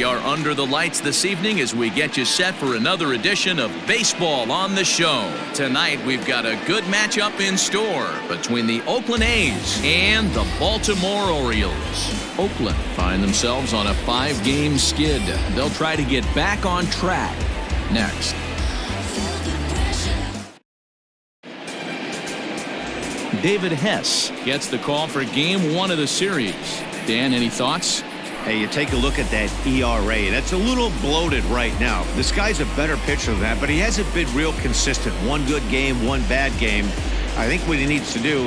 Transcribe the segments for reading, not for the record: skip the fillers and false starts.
We are under the lights this evening as we get you set for another edition of Baseball on the Show. Tonight, we've got a good matchup in store between the Oakland A's and the Baltimore Orioles. Oakland find themselves on a 5-game skid. They'll try to get back on track next. David Hess gets the call for Game 1 of the series. Dan, any thoughts? Hey, you take a look at that ERA. That's a little bloated right now. This guy's a better pitcher than that, but he hasn't been real consistent. One good game, one bad game. I think what he needs to do,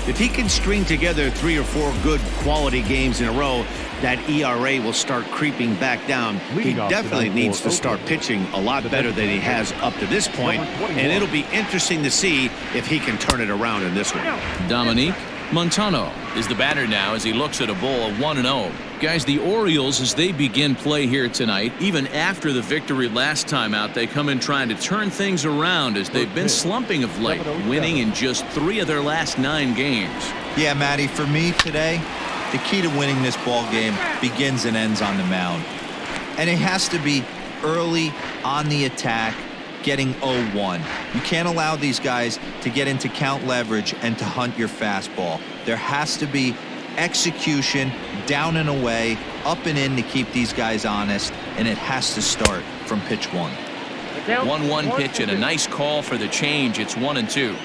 if he can string together 3 or 4 good quality games in a row, that ERA will start creeping back down. He definitely needs to start pitching a lot better than he has up to this point, and it'll be interesting to see if he can turn it around in this one. Dominique Montano is the batter now as he looks at a ball of 1-0. Guys, the Orioles, as they begin play here tonight, even after the victory last time out, they come in trying to turn things around as they've been slumping of late, winning in just 3 of their last 9 games. Yeah, Matty, for me today, the key to winning this ball game begins and ends on the mound. And it has to be early on the attack, getting 0-1. You can't allow these guys to get into count leverage and to hunt your fastball. There has to be execution, down and away, up and in to keep these guys honest, and it has to start from pitch 1. 1-1 pitch and a nice call for the change. It's 1-2.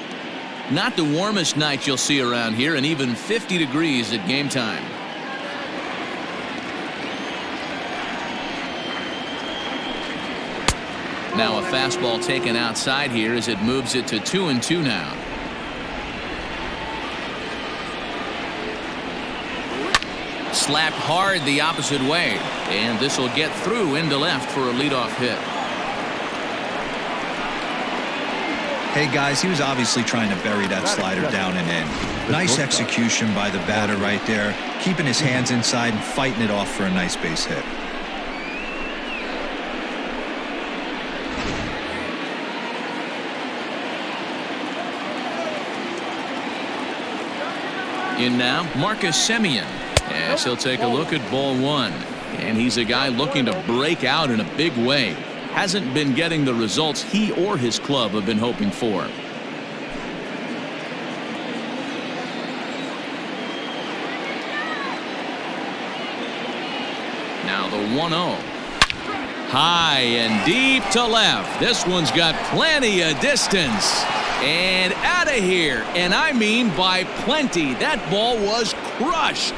Not the warmest night you'll see around here, and even 50 degrees at game time. Now a fastball taken outside here as it moves it to 2-2 now. Slapped hard the opposite way, and this will get through into left for a leadoff hit. Hey guys, he was obviously trying to bury that slider down and in. Nice execution by the batter right there, keeping his hands inside and fighting it off for a nice base hit. In now, Marcus Semien. Yes, he'll take a look at ball 1. And he's a guy looking to break out in a big way. Hasn't been getting the results he or his club have been hoping for. Now the 1-0. High and deep to left. This one's got plenty of distance. And out of here. And I mean by plenty. That ball was crushed.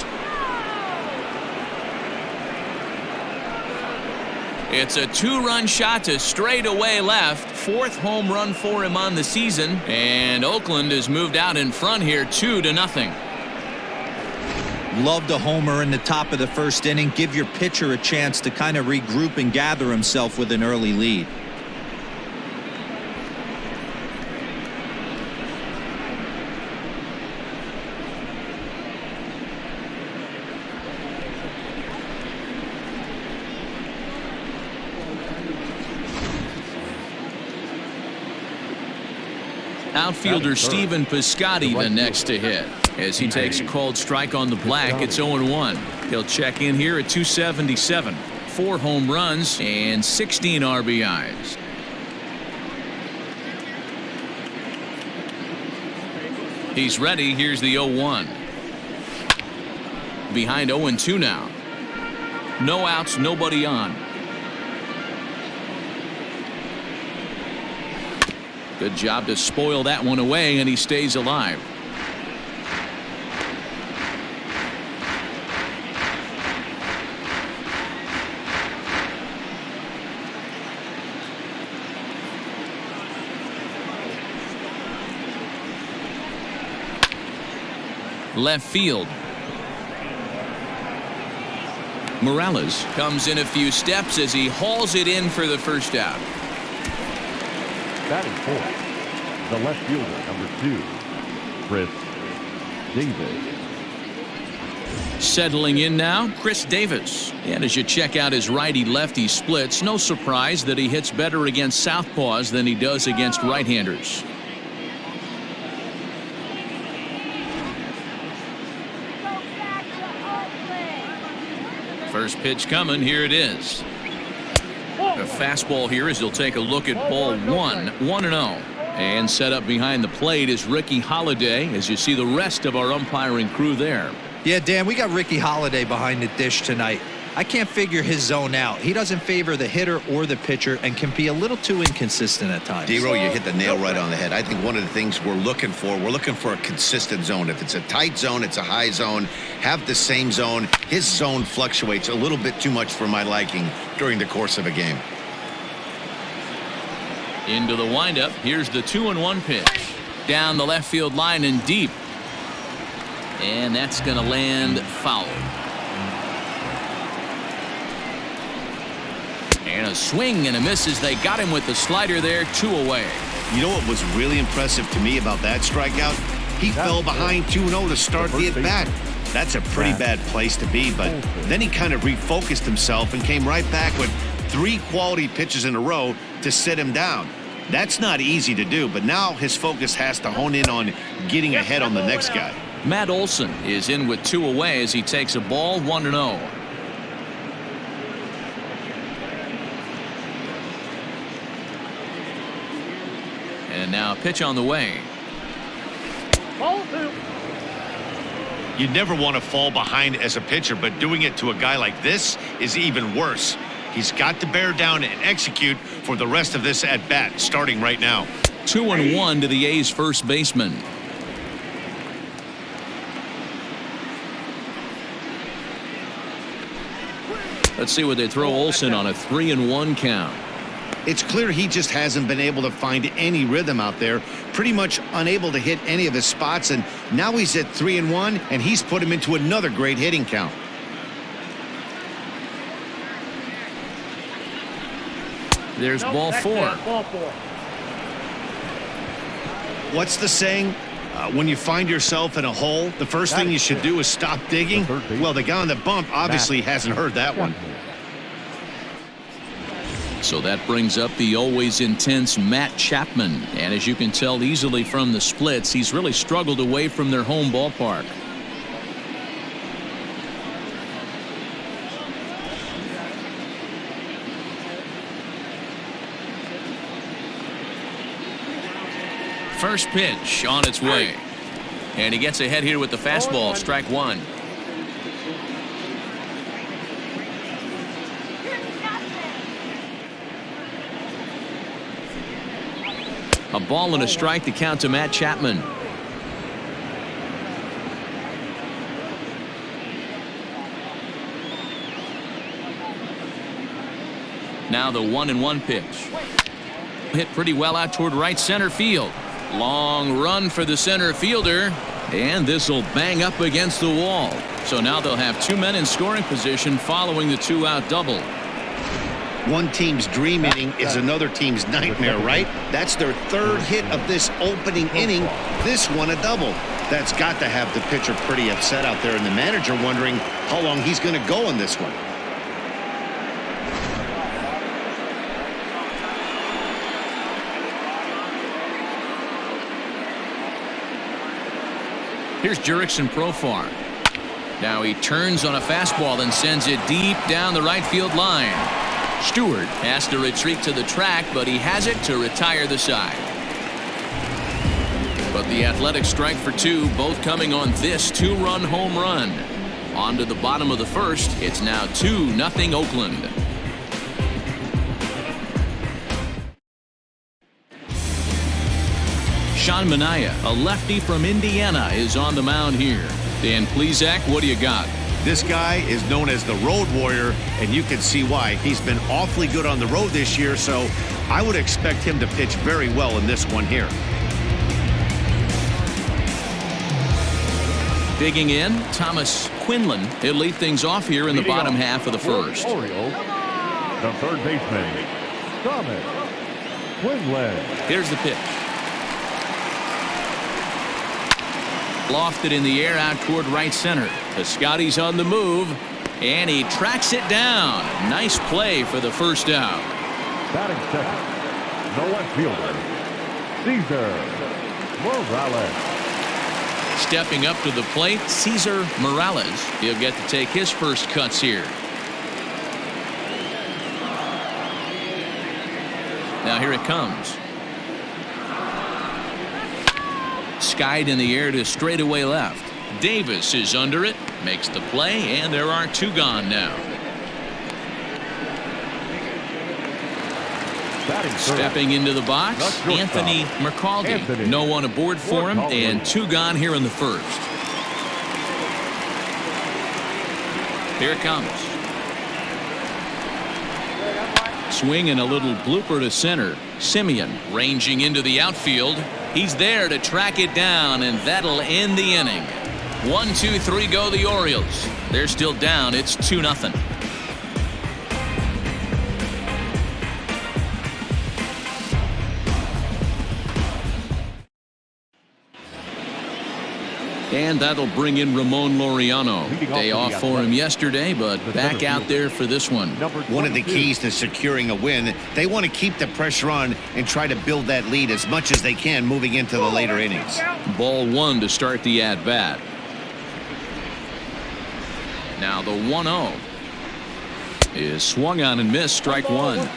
It's a 2-run shot to straightaway left. 4th home run for him on the season. And Oakland has moved out in front here 2-0. Loved a homer in the top of the first inning. Give your pitcher a chance to kind of regroup and gather himself with an early lead. Outfielder Steven Piscotty the next to hit. As he takes a cold strike on the black, it's 0-1. He'll check in here at 277. 4 home runs and 16 RBIs. He's ready. Here's the 0-1. Behind 0-2 now. No outs, nobody on. Good job to spoil that one away, and he stays alive. Left field. Morales comes in a few steps as he hauls it in for the first out. Batting fourth, the left fielder, number 2, Chris Davis. Settling in now, Chris Davis. And as you check out his righty-lefty splits, no surprise that he hits better against southpaws than he does against right-handers. First pitch coming. Here it is. A fastball here as he'll take a look at ball one. 1-0. And set up behind the plate is Ricky Holiday as you see the rest of our umpiring crew there. Yeah, Dan, we got Ricky Holiday behind the dish tonight. I can't figure his zone out. He doesn't favor the hitter or the pitcher and can be a little too inconsistent at times. D-Row, you hit the nail right on the head. I think one of the things we're looking for a consistent zone. If it's a tight zone, it's a high zone. Have the same zone. His zone fluctuates a little bit too much for my liking during the course of a game. Into the windup. Here's the 2-1 pitch. Down the left field line and deep. And that's going to land foul. And a swing and a miss as they got him with the slider there. 2 away. You know what was really impressive to me about that strikeout? He fell behind 2-0 to start the at-bat. That's a pretty bad place to be, but then he kind of refocused himself and came right back with 3 quality pitches in a row to sit him down. That's not easy to do, but now his focus has to hone in on getting ahead on the next guy. Matt Olson is in with 2 away as he takes a ball. 1-0. And now a pitch on the way. You never want to fall behind as a pitcher, but doing it to a guy like this is even worse. He's got to bear down and execute for the rest of this at-bat, starting right now. 2-1 to the A's first baseman. Let's see what they throw Olson on a 3-1 count. It's clear he just hasn't been able to find any rhythm out there, pretty much unable to hit any of his spots, and now he's at 3-1, and he's put him into another great hitting count. There's ball 4. What's the saying? When you find yourself in a hole, the first thing you should do is stop digging. Well, the guy on the bump obviously hasn't heard that one. So that brings up the always intense Matt Chapman. And as you can tell easily from the splits, he's really struggled away from their home ballpark. First pitch on its way. And he gets ahead here with the fastball. Strike 1. A ball and a strike to count to Matt Chapman. Now the 1-1 pitch. Hit pretty well out toward right center field. Long run for the center fielder. And this will bang up against the wall. So now they'll have 2 men in scoring position following the 2-out double. One team's dream inning is another team's nightmare, right? That's their 3rd hit of this opening inning. This one a double. That's got to have the pitcher pretty upset out there, and the manager wondering how long he's going to go in this one. Here's Jurickson Profar. Now he turns on a fastball and sends it deep down the right field line. Stewart has to retreat to the track, but he has it to retire the side. But the Athletics strike for 2, both coming on this 2-run home run. On to the bottom of the first. It's now 2-0 Oakland. Sean Manaea, a lefty from Indiana, is on the mound here. Dan Plesac, what do you got? This guy is known as the road warrior, and you can see why. He's been awfully good on the road this year, so I would expect him to pitch very well in this one here. Digging in, Thomas Quinlan. He'll lead things off here in the bottom half of the first. Orioles, the third baseman, Thomas Quinlan. Here's the pitch. Lofted in the air out toward right center. Piscotty's on the move, and he tracks it down. Nice play for the first out. Batting second, the left fielder, Cesar Morales. Stepping up to the plate, Cesar Morales. He'll get to take his first cuts here. Now here it comes. Skied in the air to straightaway left. Davis is under it, makes the play, and there are 2 gone now. Stepping into the box, Anthony McCaldy. No one aboard for him, and 2 gone here in the first. Here it comes. Swing and a little blooper to center. Simeon ranging into the outfield. He's there to track it down, and that'll end the inning. 1, 2, 3 go the Orioles. They're still down. It's 2-0. And that'll bring in Ramon Laureano. Day off for him yesterday, but back out there for this one. One of the keys to securing a win, they want to keep the pressure on and try to build that lead as much as they can moving into the later innings. Ball 1 to start the at-bat. Now the 1-0 is swung on and missed. Strike 1.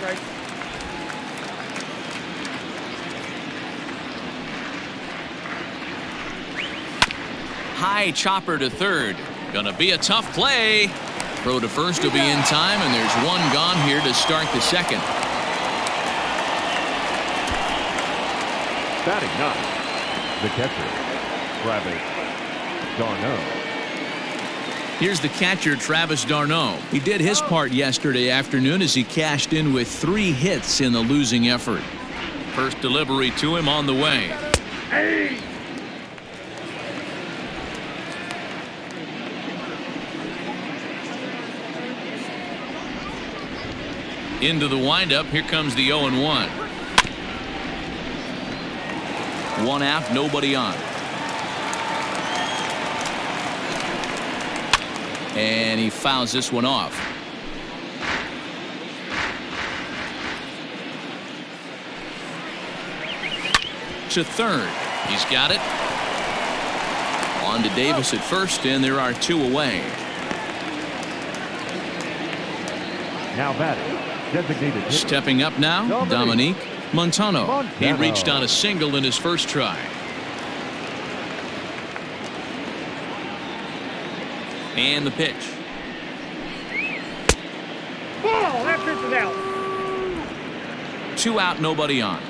High chopper to third. Gonna be a tough play. Throw to first will be in time, and there's 1 gone here to start the second. Batting 9, the catcher, Travis d'Arnaud. Here's the catcher, Travis d'Arnaud. He did his part yesterday afternoon as he cashed in with 3 hits in the losing effort. First delivery to him on the way. Into the windup. Here comes the 0-1. 1 out, nobody on. And he fouls this one off. To third. He's got it. On to Davis at first, and there are 2 away. Now batting. Designated hitter. Stepping up now, Dominique Montano. He reached on a single in his first try. And the pitch. Ball, that pitch is out. 2 out, nobody on.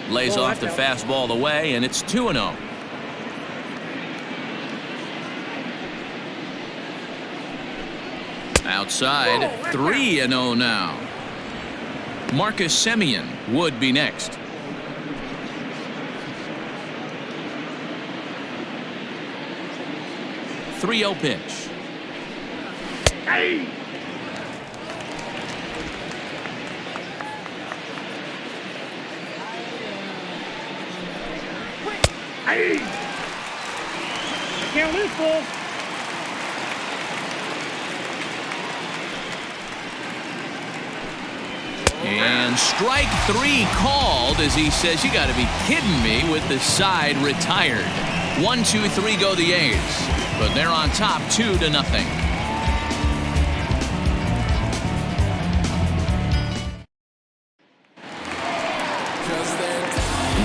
Lays off the fastball away, and it's 2-0. Outside, 3-0 now. Marcus Semien would be next. .30 pitch. Hey! Hey! Count is full. And strike 3 called as he says, "You got to be kidding me," with the side retired. 1, 2, 3 go the A's, but they're on top 2-0.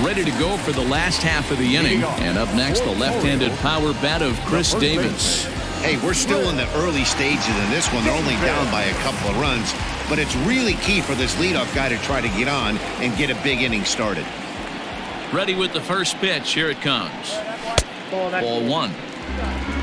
Ready to go for the last half of the inning, and up next, the left-handed power bat of Chris Davis. Hey, we're still in the early stages in this one. They're only down by a couple of runs, but it's really key for this leadoff guy to try to get on and get a big inning started. Ready with the first pitch. Here it comes. Ball 1.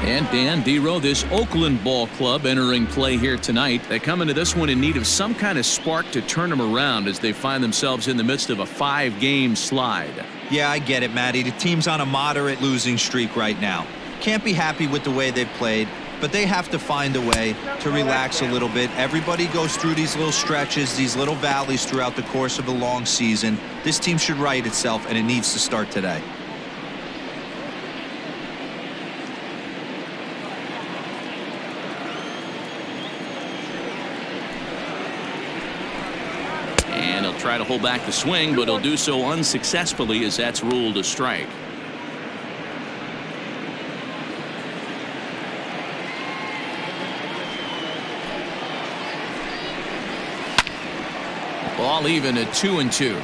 And Dan Dero, this Oakland ball club entering play here tonight. They come into this one in need of some kind of spark to turn them around as they find themselves in the midst of a 5-game slide. Yeah, I get it, Matty. The team's on a moderate losing streak right now. Can't be happy with the way they've played, but they have to find a way to relax a little bit. Everybody goes through these little stretches, these little valleys throughout the course of a long season. This team should right itself, and it needs to start today. And he'll try to hold back the swing, but he'll do so unsuccessfully as that's ruled a strike. Ball even at 2-2.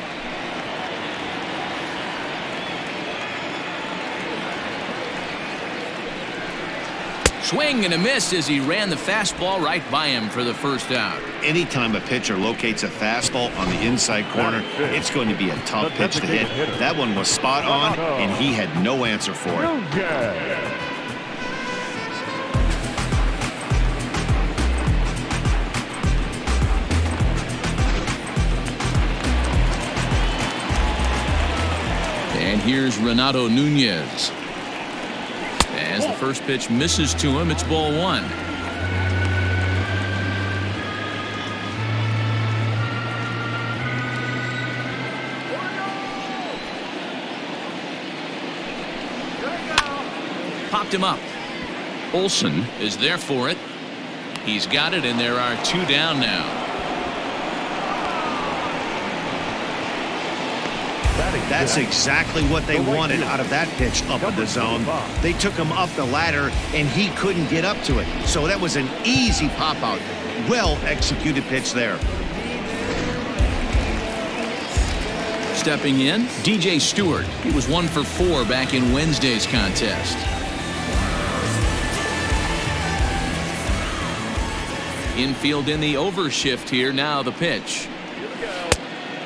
Swing and a miss as he ran the fastball right by him for the first out. Anytime a pitcher locates a fastball on the inside corner, it's going to be a tough pitch to hit. That one was spot on, and he had no answer for it. And here's Renato Nunez. As the first pitch misses to him, it's ball one. Popped him up. Olsen is there for it. He's got it, and there are two down now. That's exactly what they wanted out of that pitch up in the zone. They took him up the ladder, and he couldn't get up to it. So that was an easy pop-out. Well-executed pitch there. Stepping in, DJ Stewart. He was 1 for 4 back in Wednesday's contest. Infield in the overshift here. Now the pitch.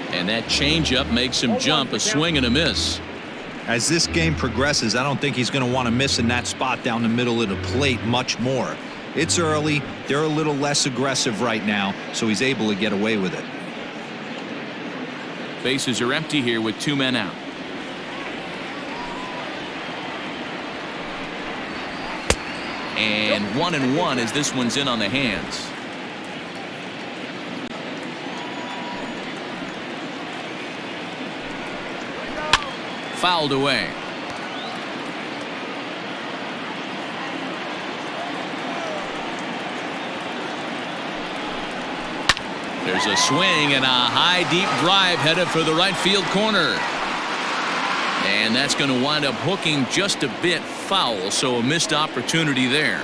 And that changeup makes him jump. A swing and a miss. As this game progresses, I don't think he's going to want to miss in that spot down the middle of the plate much more. It's early. They're a little less aggressive right now, so he's able to get away with it. Bases are empty here with 2 men out. And 1-1 as this one's in on the hands. Fouled away. There's a swing and a high deep drive headed for the right field corner. And that's going to wind up hooking just a bit foul, so a missed opportunity there.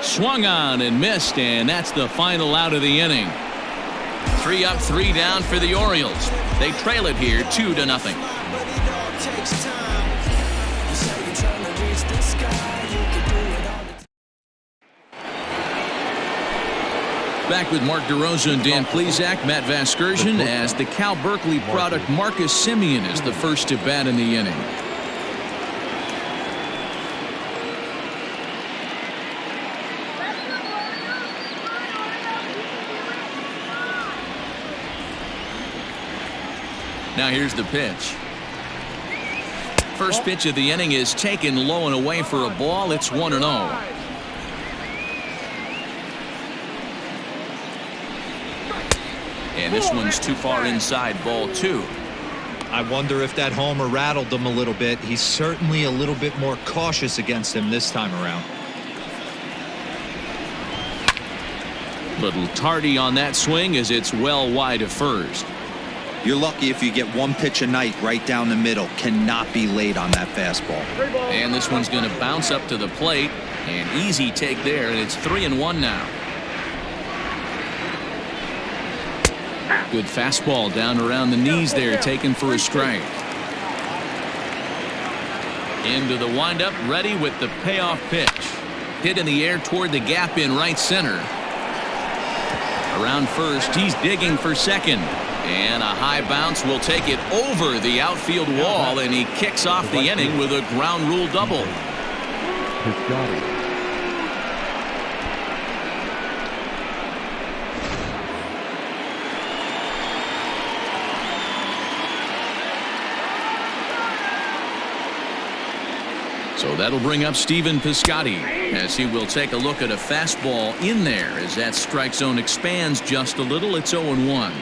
Swung on and missed, and that's the final out of the inning. 3 up, 3 down for the Orioles. They trail it here 2-0. Back with Mark DeRosa and Dan Plesac, Matt Vasgersian, as the Cal Berkeley product Marcus Semien is the first to bat in the inning. Now here's the pitch. First pitch of the inning is taken low and away for a ball. It's 1-0. And this one's too far inside, ball 2. I wonder if that homer rattled him a little bit. He's certainly a little bit more cautious against him this time around. Little tardy on that swing as it's well wide of first. You're lucky if you get one pitch a night right down the middle. Cannot be late on that fastball. And this one's going to bounce up to the plate. An easy take there, and it's 3-1 now. Good fastball down around the knees there, taken for a strike. Into the windup, ready with the payoff pitch. Hit in the air toward the gap in right center. Around first, he's digging for second. And a high bounce will take it over the outfield wall, and he kicks off the inning with a ground rule double. So that'll bring up Stephen Piscotty as he will take a look at a fastball in there as that strike zone expands just a little. It's 0-1.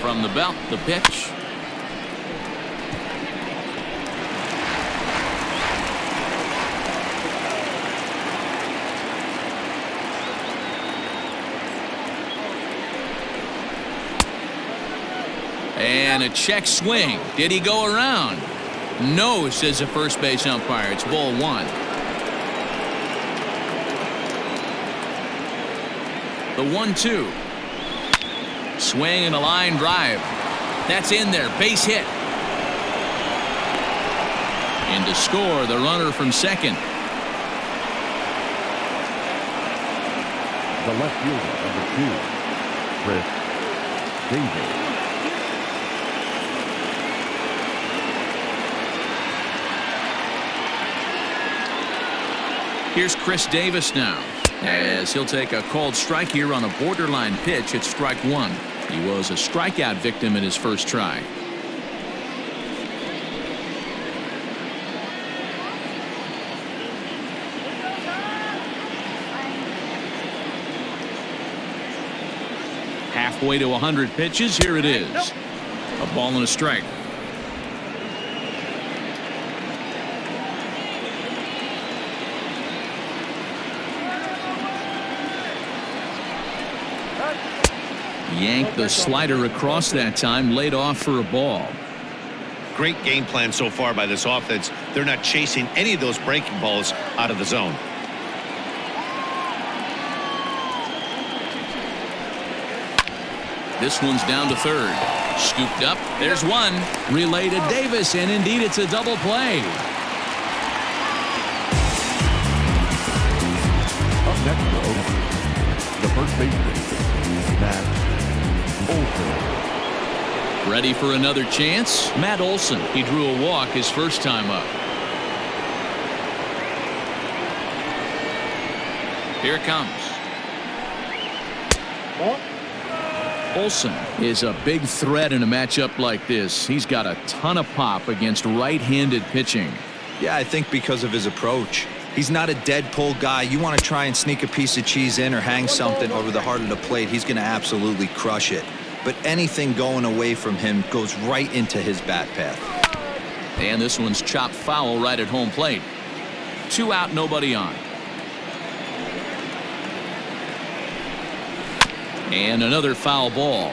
From the belt, the pitch. And a check swing. Did he go around? No, says the first base umpire. It's ball 1. The 1-2. Swing and a line drive. That's in there. Base hit. And to score, the runner from second. The left fielder, number 2, Chris Davis. Here's Chris Davis now, as he'll take a called strike here on a borderline pitch at strike 1. He was a strikeout victim in his first try. Halfway to 100 pitches. Here it is. A ball and a strike. Yanked the slider across that time, laid off for a ball. Great game plan so far by this offense. They're not chasing any of those breaking balls out of the zone. This one's down to third. Scooped up. There's one. Relay to Davis, and indeed it's a double play. Up next for Oakland, the first baseman, Matt Olson. Ready for another chance? Matt Olson. He drew a walk his first time up. Here it comes. Olson is a big threat in a matchup like this. He's got a ton of pop against right-handed pitching. Yeah, I think because of his approach. He's not a dead pull guy. You want to try and sneak a piece of cheese in or hang something over the heart of the plate, he's going to absolutely crush it. But anything going away from him goes right into his bat path. And this one's chopped foul right at home plate. 2 out, nobody on. And another foul ball.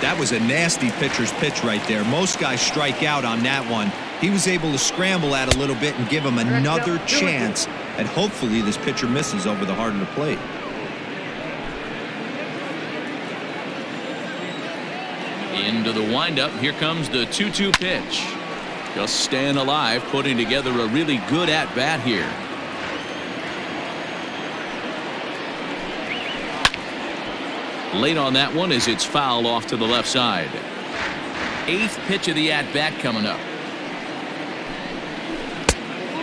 That was a nasty pitcher's pitch right there. Most guys strike out on that one. He was able to scramble at a little bit and give him another chance, and hopefully this pitcher misses over the heart of the plate. Into the windup. Here comes the 2-2 pitch. Just staying alive, putting together a really good at-bat here. Late on that one as it's fouled off to the left side. 8th pitch of the at-bat coming up.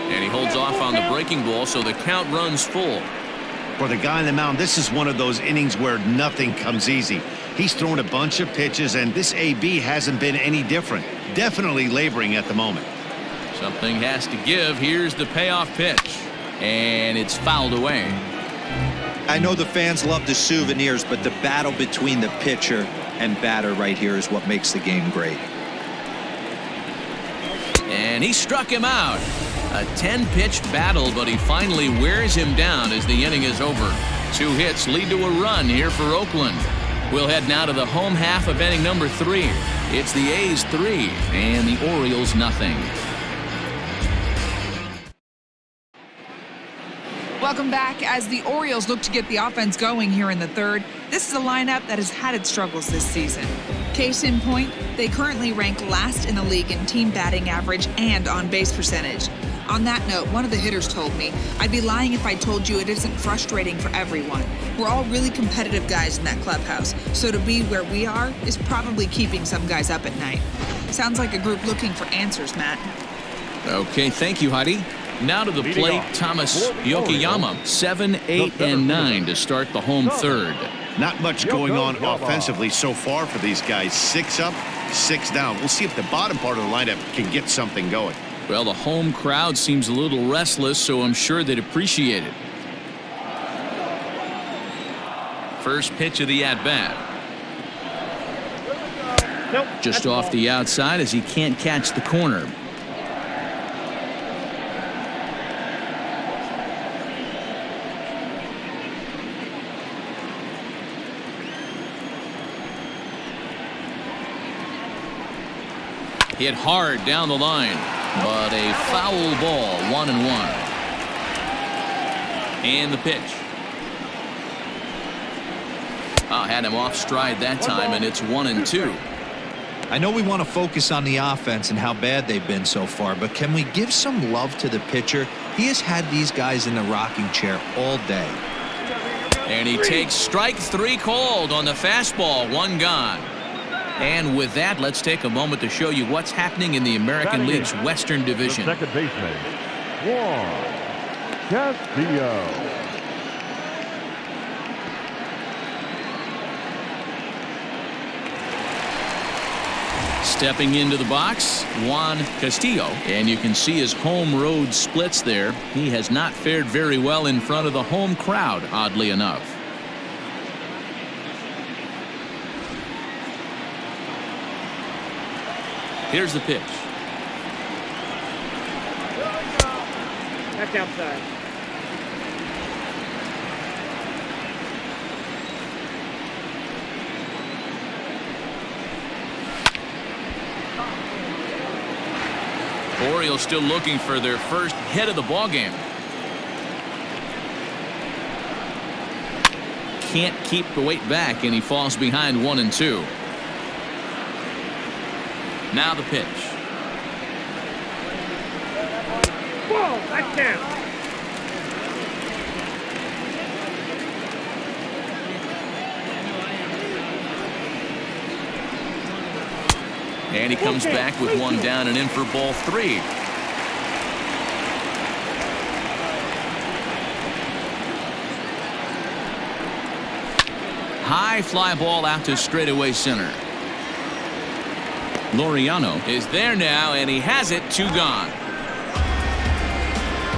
And he holds off on the breaking ball, so the count runs full. For the guy on the mound, this is one of those innings where nothing comes easy. He's thrown a bunch of pitches, and this AB hasn't been any different. Definitely laboring at the moment. Something has to give. Here's the payoff pitch. And it's fouled away. I know the fans love the souvenirs, but the battle between the pitcher and batter right here is what makes the game great. And he struck him out. A 10-pitch battle, but he finally wears him down as the inning is over. 2 hits lead to a run here for Oakland. We'll head now to the home half of inning number 3. It's the A's 3 and the Orioles nothing. Welcome back. As the Orioles look to get the offense going here in the third, this is a lineup that has had its struggles this season. Case in point, they currently rank last in the league in team batting average and on-base percentage. On that note, one of the hitters told me, "I'd be lying if I told you it isn't frustrating for everyone. We're all really competitive guys in that clubhouse, so to be where we are is probably keeping some guys up at night." Sounds like a group looking for answers, Matt. Okay, thank you, Heidi. Now to the plate, Thomas Yokoyama, 7, 8, and 9 to start the home third. Not much going on offensively so far for these guys. 6 up, 6 down. We'll see if the bottom part of the lineup can get something going. Well, the home crowd seems a little restless, so I'm sure they'd appreciate it. First pitch of the at-bat. Just off the outside as he can't catch the corner. Hit hard down the line, but a foul ball, 1-1. And the pitch. Had him off stride that time, and it's 1-2. I know we want to focus on the offense and how bad they've been so far, but can we give some love to the pitcher? He has had these guys in the rocking chair all day. And he takes strike 3 called on the fastball, 1 gone. And with that, let's take a moment to show you what's happening in the American League's Western Division. The second baseman, Juan Castillo. Stepping into the box, Juan Castillo, and you can see his home road splits there. He has not fared very well in front of the home crowd, oddly enough. Here's the pitch. That's outside. Orioles still looking for their first hit of the ballgame. Can't keep the weight back, and he falls behind 1-2. Now the pitch. Whoa, that's down. And he comes back with 1 down and in for ball 3. High fly ball out to straightaway center. Laureano is there now, and he has it. 2 gone.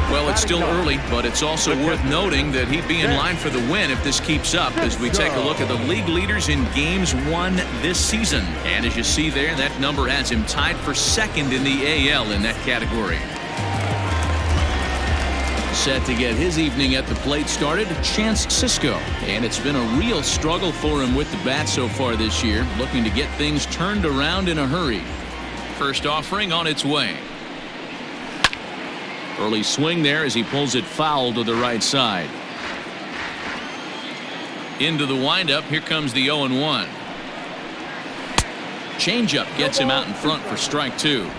Well, it's still early, but it's also worth noting that he'd be in line for the win if this keeps up as we take a look at the league leaders in games won this season. And as you see there, that number has him tied for 2nd in the AL in that category. Set to get his evening at the plate started, Chance Cisco. And it's been a real struggle for him with the bat so far this year, looking to get things turned around in a hurry. First offering on its way. Early swing there as he pulls it foul to the right side. Into the windup. Here comes the 0-1. Changeup gets him out in front for strike 2.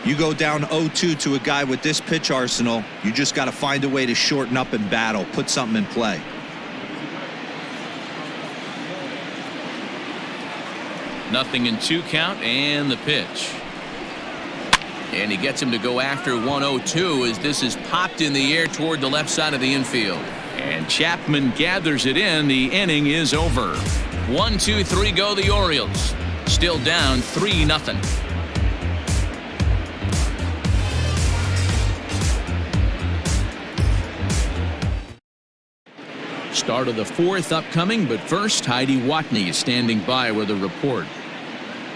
You go down 0-2 to a guy with this pitch arsenal, you just got to find a way to shorten up and battle, put something in play. Nothing in 2 count, and the pitch. And he gets him to go after 1-0-2 as this is popped in the air toward the left side of the infield. And Chapman gathers it in. The inning is over. 1-2-3 go the Orioles. Still down 3-0. Start of the 4th upcoming, but first, Heidi Watney is standing by with a report.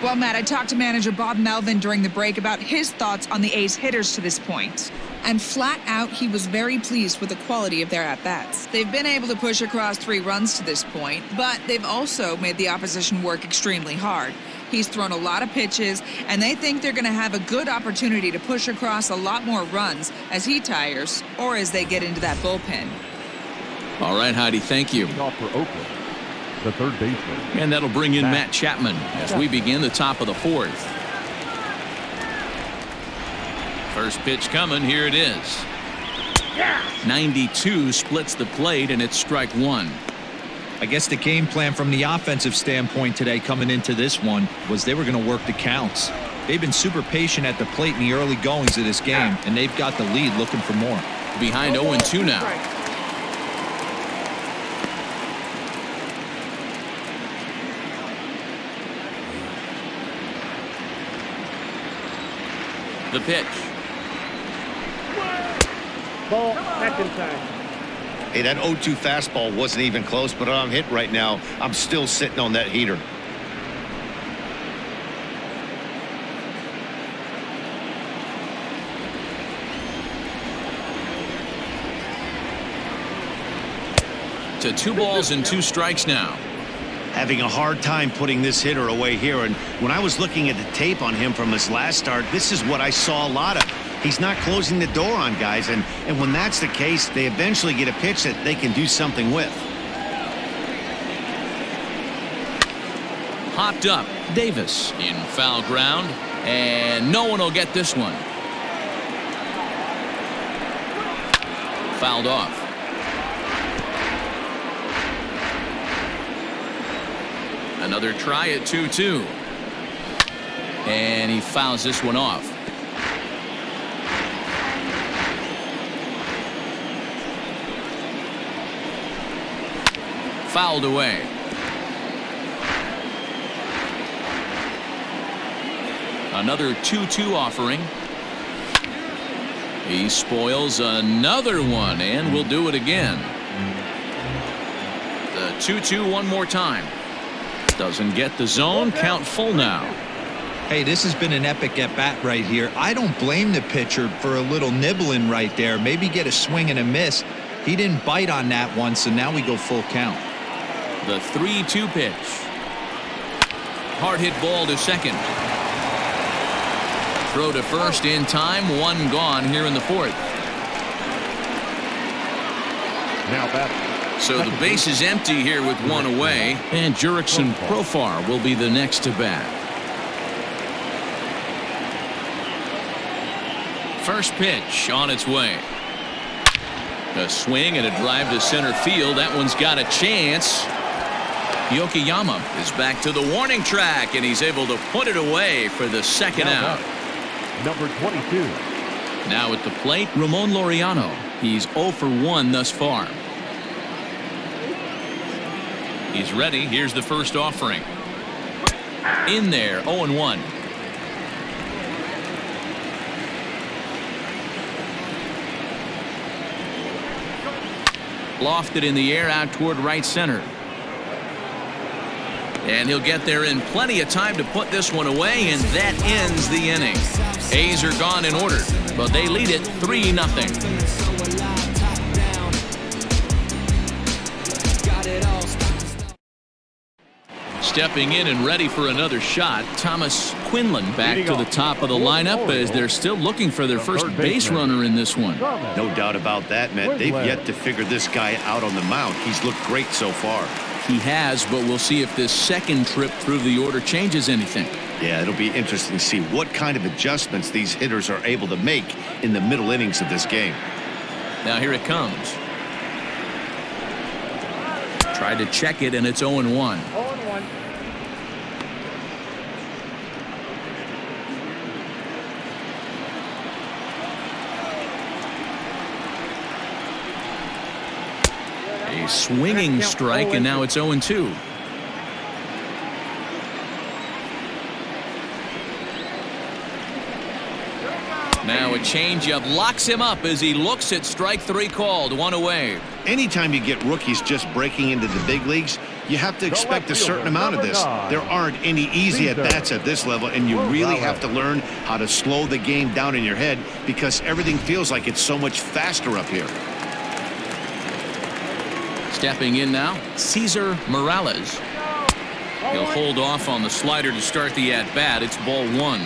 Well, Matt, I talked to manager Bob Melvin during the break about his thoughts on the A's hitters to this point. And flat out, he was very pleased with the quality of their at-bats. They've been able to push across 3 runs to this point, but they've also made the opposition work extremely hard. He's thrown a lot of pitches, and they think they're going to have a good opportunity to push across a lot more runs as he tires or as they get into that bullpen. All right, Heidi, thank you. Off for Oakland, the third baseman. And that'll bring in Matt Chapman as we begin the top of the 4th. First pitch coming. Here it is. 92 splits the plate, and it's strike 1. I guess the game plan from the offensive standpoint today coming into this one was they were going to work the counts. They've been super patient at the plate in the early goings of this game, and they've got the lead looking for more. Behind 0-2 now. The pitch. Ball, that's inside. Hey, that 0-2 fastball wasn't even close, but I'm hit right now. I'm still sitting on that heater. To 2 balls and 2 strikes now. Having a hard time putting this hitter away here, and when I was looking at the tape on him from his last start, this is what I saw a lot of. He's not closing the door on guys, and when that's the case, they eventually get a pitch that they can do something with. popped up. Davis in foul ground, and no one will get this one. Fouled off. Another try at 2-2. And he fouls this one off. Fouled away. Another 2-2 offering. He spoils another one, and will do it again. The 2-2 one more time. Doesn't get the zone. Count full now. Hey, this has been an epic at-bat right here. I don't blame the pitcher for a little nibbling right there. Maybe get a swing and a miss. He didn't bite on that one, so now we go full count. The 3-2 pitch. Hard hit ball to second. Throw to first in time. One gone here in the fourth. Now back. So the base is empty here with one away, and Jurickson Profar will be the next to bat. First pitch on its way. A swing and a drive to center field. That one's got a chance. Yokoyama is back to the warning track, and he's able to put it away for the second out. Number 22. Now at the plate, Ramon Laureano. He's 0 for 1 thus far. He's ready. Here's the first offering. In there, 0-1. Lofted in the air out toward right center. And he'll get there in plenty of time to put this one away, and that ends the inning. A's are gone in order, but they lead it 3-0. Stepping in and ready for another shot, Thomas Quinlan back to the top of the lineup as they're still looking for their first base runner in this one. No doubt about that, Matt. They've yet to figure this guy out on the mound. He's looked great so far. He has, but we'll see if this second trip through the order changes anything. Yeah, it'll be interesting to see what kind of adjustments these hitters are able to make in the middle innings of this game. Now here it comes. Tried to check it, and it's 0-1. A swinging strike, and now it's 0-2. Now a changeup locks him up as he looks at strike 3 called. One away. Anytime you get rookies just breaking into the big leagues, you have to expect a certain amount of this. There aren't any easy at-bats at this level, and you really have to learn how to slow the game down in your head because everything feels like it's so much faster up here. Stepping in now, Cesar Morales. He'll hold off on the slider to start the at-bat. It's ball 1.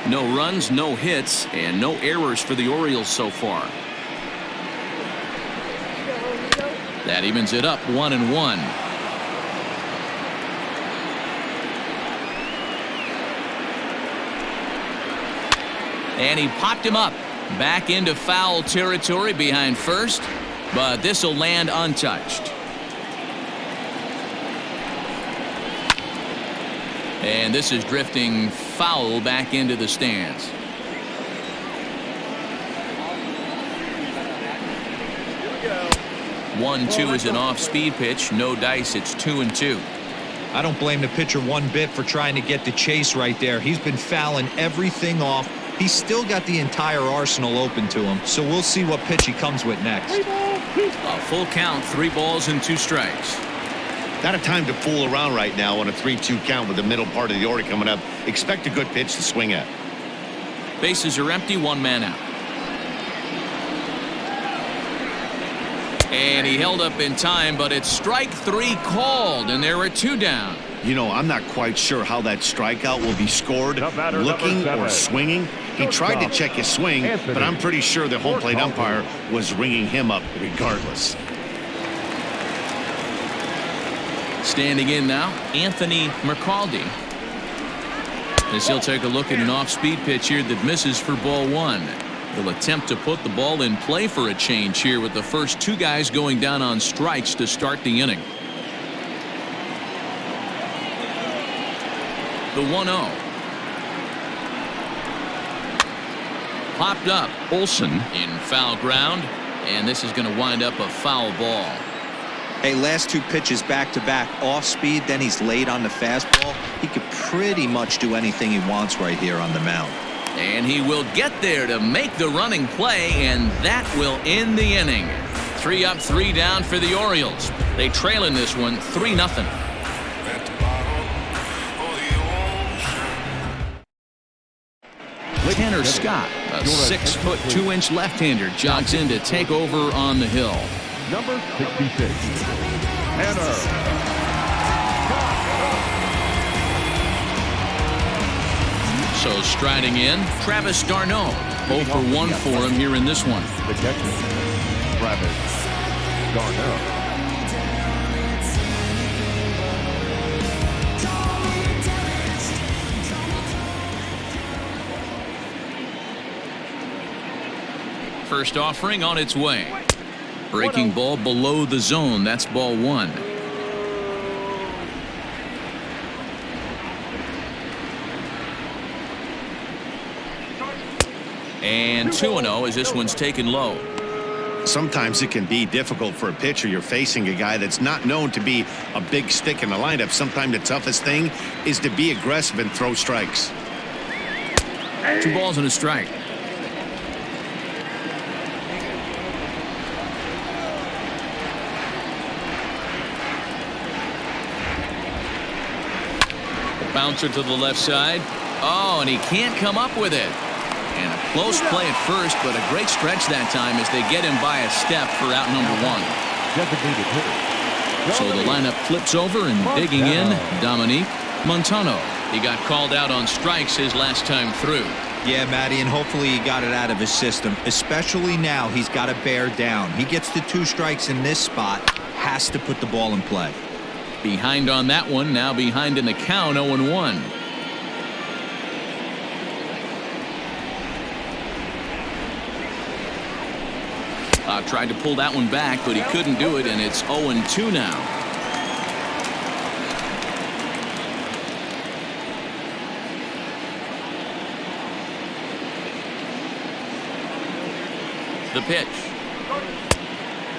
No runs, no hits, and no errors for the Orioles so far. That evens it up 1-1. And he popped him up. Back into foul territory behind first, but this will land untouched. And this is drifting foul back into the stands. Here we go. 1-2 is an off-speed pitch. No dice. It's 2-2. I don't blame the pitcher one bit for trying to get the chase right there. He's been fouling everything off. He's still got the entire arsenal open to him, so we'll see what pitch he comes with next. A full count, 3 balls and 2 strikes. Not a time to fool around right now on a 3-2 count with the middle part of the order coming up. Expect a good pitch to swing at. Bases are empty, 1 man out. And he held up in time, but it's strike 3 called, and there are 2 down. You know, I'm not quite sure how that strikeout will be scored, looking or swinging. He tried to check his swing, but I'm pretty sure the home plate umpire was ringing him up regardless. Standing in now, Anthony McCaldy. As he'll take a look at an off-speed pitch here that misses for ball one. He'll attempt to put the ball in play for a change here with the first two guys going down on strikes to start the inning. The 1-0. Popped up. Olsen in foul ground, and this is going to wind up a foul ball. Hey, last two pitches back-to-back off speed, then he's late on the fastball. He could pretty much do anything he wants right here on the mound. And he will get there to make the running play, and that will end the inning. 3 up, 3 down for the Orioles. They trail in this one 3-0. Tanner Scott, a 6'2" left-hander, jogs in to take over on the hill. Number 66, Tanner. So striding in, Travis d'Arnaud. 0 for 1 for him here in this one. The catcher, Travis d'Arnaud. First offering on its way. Breaking ball below the zone. That's ball one. And 2-0 as this one's taken low. Sometimes it can be difficult for a pitcher. You're facing a guy that's not known to be a big stick in the lineup. Sometimes the toughest thing is to be aggressive and throw strikes. 2 balls and a strike. Bouncer to the left side. Oh, and he can't come up with it. And a close play at first, but a great stretch that time as they get him by a step for out number 1. Designated hitter. So the lineup flips over, and digging in, Dominique Montano. He got called out on strikes his last time through. Yeah, Matty, and hopefully he got it out of his system. Especially now, he's got to bear down. He gets the 2 strikes in this spot, has to put the ball in play. Behind on that one, now behind in the count, 0-1. Tried to pull that one back, but he couldn't do it, and it's 0-2 now. The pitch.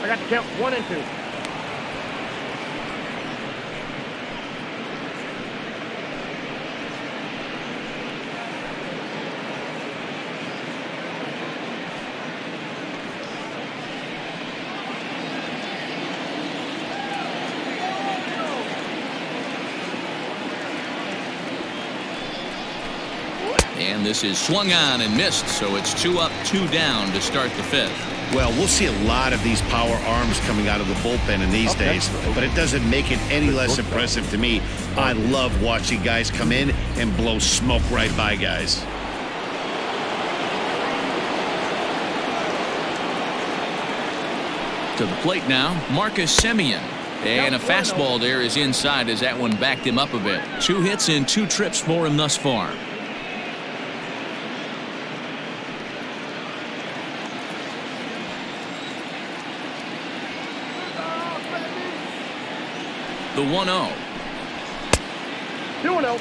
I got to count 1 and 2. And this is swung on and missed, so it's 2 up, 2 down to start the 5th. Well, we'll see a lot of these power arms coming out of the bullpen in these days, but it doesn't make it any less impressive to me. I love watching guys come in and blow smoke right by guys. To the plate now, Marcus Semien. And a fastball there is inside as that one backed him up a bit. 2 hits and 2 trips for him thus far. The 1-0. 2-0.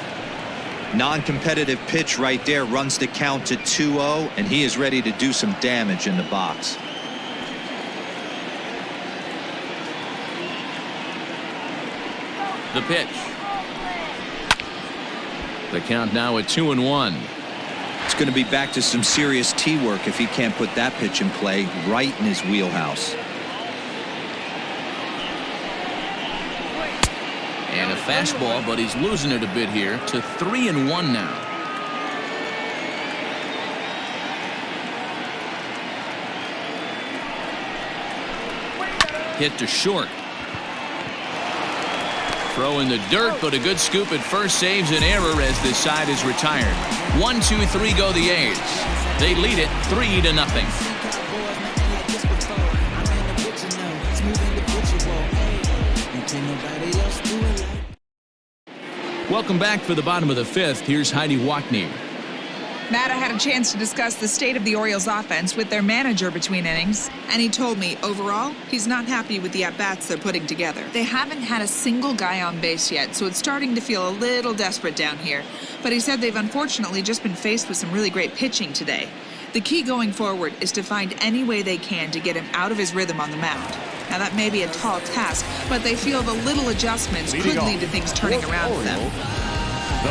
Non-competitive pitch right there, runs the count to 2-0, and he is ready to do some damage in the box. The pitch. The count now at 2-1. It's going to be back to some serious tee work if he can't put that pitch in play right in his wheelhouse. And a fastball, but he's losing it a bit here to 3-1 now. Hit to short. Throw in the dirt, but a good scoop at first saves an error as this side is retired. 1, 2, 3 go the A's. They lead it 3-0. Welcome back for the bottom of the fifth. Here's Heidi Wackney. Matt, I had a chance to discuss the state of the Orioles offense with their manager between innings, and he told me, overall, he's not happy with the at-bats they're putting together. They haven't had a single guy on base yet, so it's starting to feel a little desperate down here. But he said they've unfortunately just been faced with some really great pitching today. The key going forward is to find any way they can to get him out of his rhythm on the mound. Now, that may be a tall task, but they feel the little adjustments could lead to things turning around for them.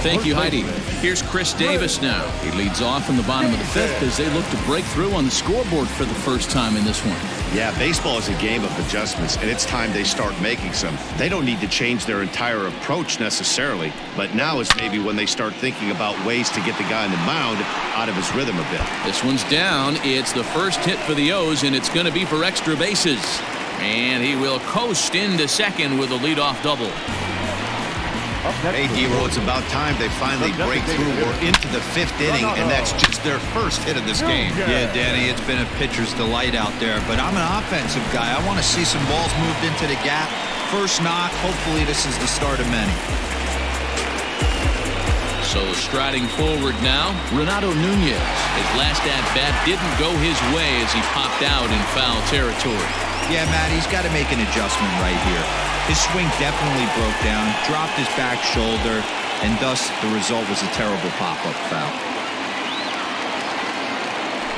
Thank you, Heidi. Here's Chris Davis now. He leads off in the bottom of the fifth as they look to break through on the scoreboard for the first time in this one. Yeah, baseball is a game of adjustments, and it's time they start making some. They don't need to change their entire approach necessarily, but now is maybe when they start thinking about ways to get the guy on the mound out of his rhythm a bit. This one's down. It's the first hit for the O's, and it's going to be for extra bases. And he will coast into second with a leadoff double. Hey, Dero, it's about time they finally break through. We're into the fifth inning, and that's just their first hit of this game. Yeah, Danny, it's been a pitcher's delight out there, but I'm an offensive guy. I want to see some balls moved into the gap. First knock, hopefully this is the start of many. So striding forward now, Renato Nunez. His last at-bat didn't go his way as he popped out in foul territory. Yeah, Matt, he's got to make an adjustment right here. His swing definitely broke down, dropped his back shoulder, and thus the result was a terrible pop-up foul.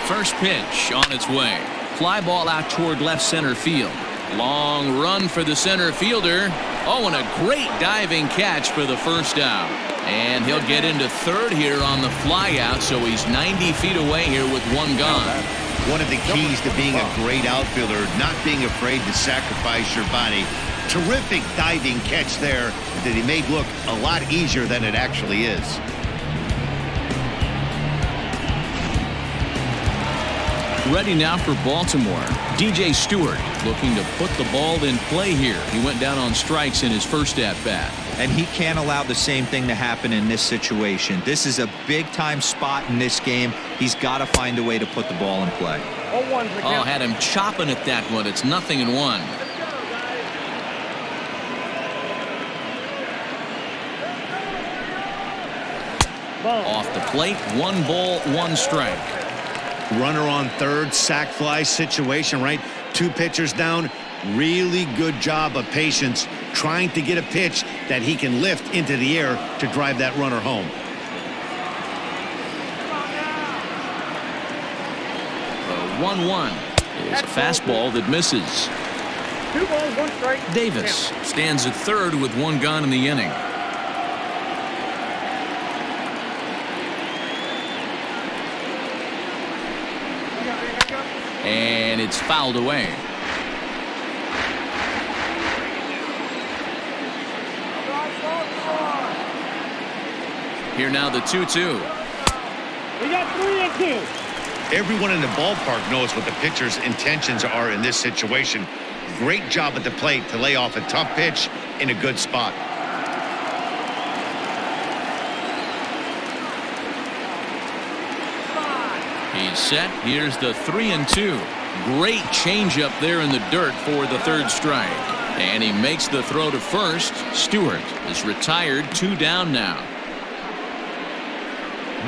First pitch on its way. Fly ball out toward left center field. Long run for the center fielder. Oh, and a great diving catch for the first out. And he'll get into third here on the fly out, so he's 90 feet away here with one gone. One of the keys to being a great outfielder, not being afraid to sacrifice your body. Terrific diving catch there that he made look a lot easier than it actually is. Ready now for Baltimore. DJ Stewart looking to put the ball in play here. He went down on strikes in his first at-bat. And he can't allow the same thing to happen in this situation. This is a big-time spot in this game. He's got to find a way to put the ball in play. Oh, had him chopping at that one. It's 0-1. Off the plate, 1 ball, 1 strike. Runner on third, sac fly situation, right? 2 pitchers down. Really good job of patience trying to get a pitch that he can lift into the air to drive that runner home. The 1-1 is a fastball that misses. 2 balls, 1 strike. Davis stands at third with 1 gone in the inning. And it's fouled away. Here now the 2-2. We got 3-2. Everyone in the ballpark knows what the pitcher's intentions are in this situation. Great job at the plate to lay off a tough pitch in a good spot. He's set. Here's the 3-2. Great changeup there in the dirt for the 3rd strike. And he makes the throw to first. Stewart is retired, 2 down now.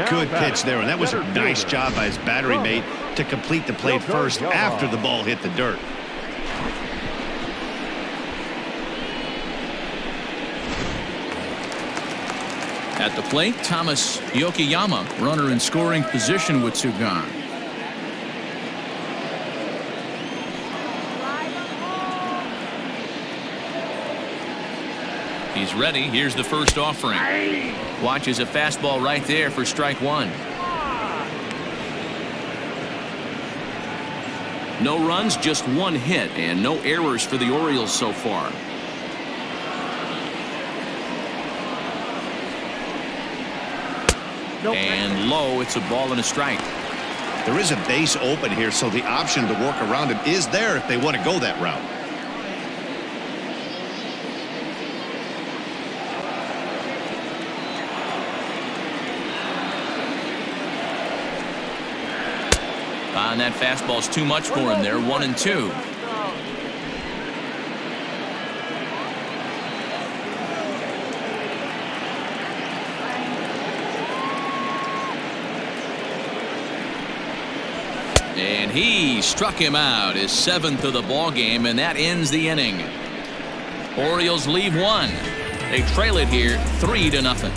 Good pitch there, and that was a nice job by his battery mate to complete the plate first after the ball hit the dirt. At the plate, Thomas Yokoyama, runner in scoring position with 2 gone. He's ready. Here's the first offering. Watches a fastball right there for strike 1. No runs, just 1 hit, and no errors for the Orioles so far. And low, it's a ball and a strike. There is a base open here, so the option to work around it is there if they want to go that route. And that fastball's too much for him there. 1-2. And he struck him out, his 7th of the ball game, and that ends the inning. Orioles leave one. They trail it here 3-0.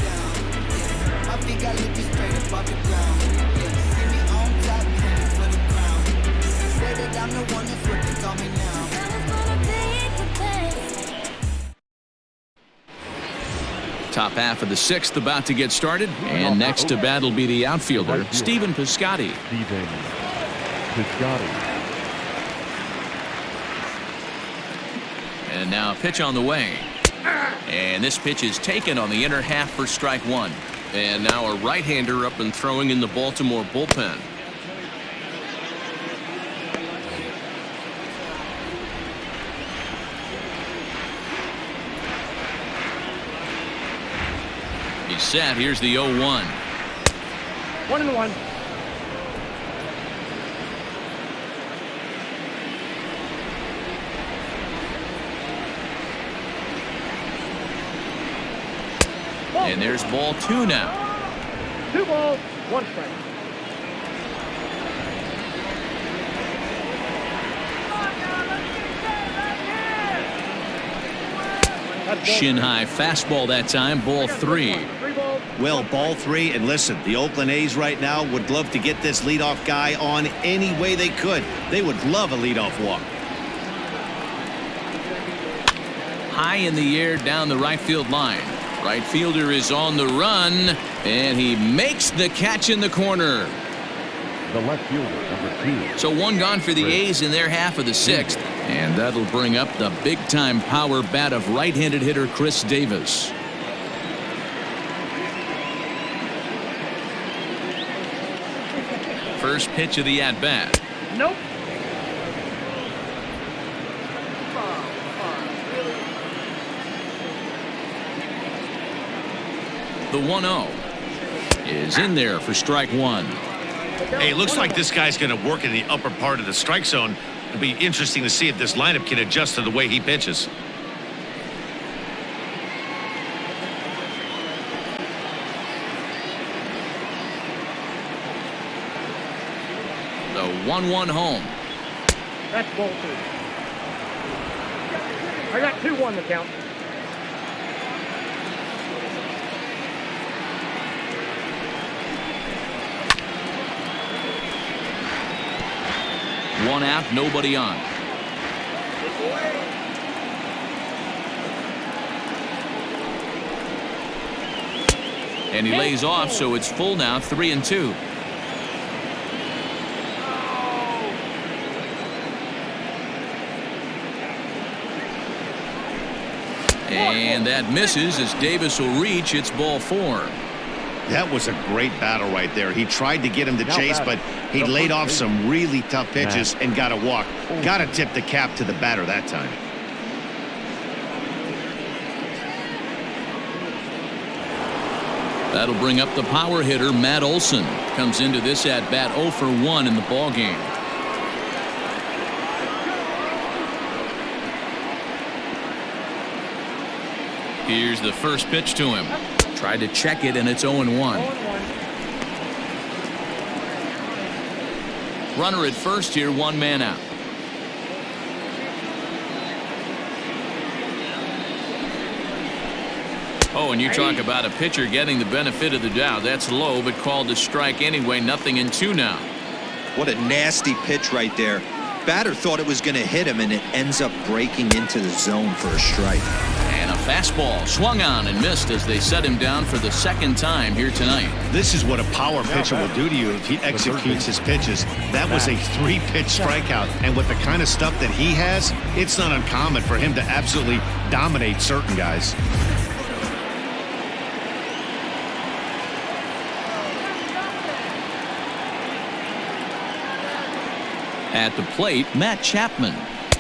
Top half of the 6th about to get started, and next to bat will be the outfielder, Stephen Piscotty. And now a pitch on the way. And this pitch is taken on the inner half for strike one. And now a right-hander up and throwing in the Baltimore bullpen. He's set. Here's the 0-1. 1-1. And there's ball 2 now. 2 balls, 1 strike. Shin high fastball that time, ball 3. Well, ball 3, and listen, the Oakland A's right now would love to get this leadoff guy on any way they could. They would love a leadoff walk. High in the air down the right field line. Right fielder is on the run, and he makes the catch in the corner. The left fielder, number 2. So one gone for the A's in their half of the 6th, and that'll bring up the big-time power bat of right-handed hitter Chris Davis. First pitch of the at-bat. Nope. The 1-0 is in there for strike one. Hey, it looks like this guy's going to work in the upper part of the strike zone. It'll be interesting to see if this lineup can adjust to the way he pitches. The 1-1 home. That's ball 2. I got 2-1 the count. One out, nobody on. And he lays off, so it's full now, 3-2. And that misses as Davis will reach. It's ball 4. That was a great battle right there. He tried to get him to chase, but he laid off some really tough pitches and got a walk. Got to tip the cap to the batter that time. That'll bring up the power hitter, Matt Olson. Comes into this at-bat 0 for 1 in the ballgame. Here's the first pitch to him. Tried to check it, and it's 0-1. Runner at first here, 1 man out. Oh, and you talk about a pitcher getting the benefit of the doubt. That's low, but called a strike anyway. 0-2 now. What a nasty pitch right there. Batter thought it was going to hit him, and it ends up breaking into the zone for a strike. And a fastball swung on and missed as they set him down for the 2nd time here tonight. This is what a power pitcher will do to you if he executes his pitches. That was a 3-pitch strikeout, and with the kind of stuff that he has, it's not uncommon for him to absolutely dominate certain guys. At the plate, Matt Chapman,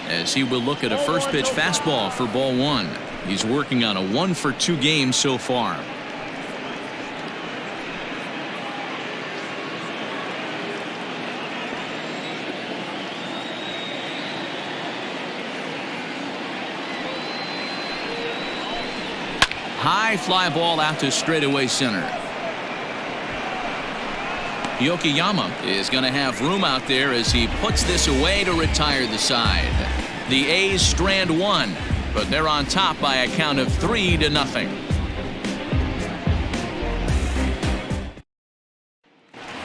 as he will look at a first pitch fastball for ball 1. He's working on a 1 for 2 game so far. High fly ball out to straightaway center. Yokoyama is going to have room out there as he puts this away to retire the side. The A's strand one, but they're on top by a count of 3-0.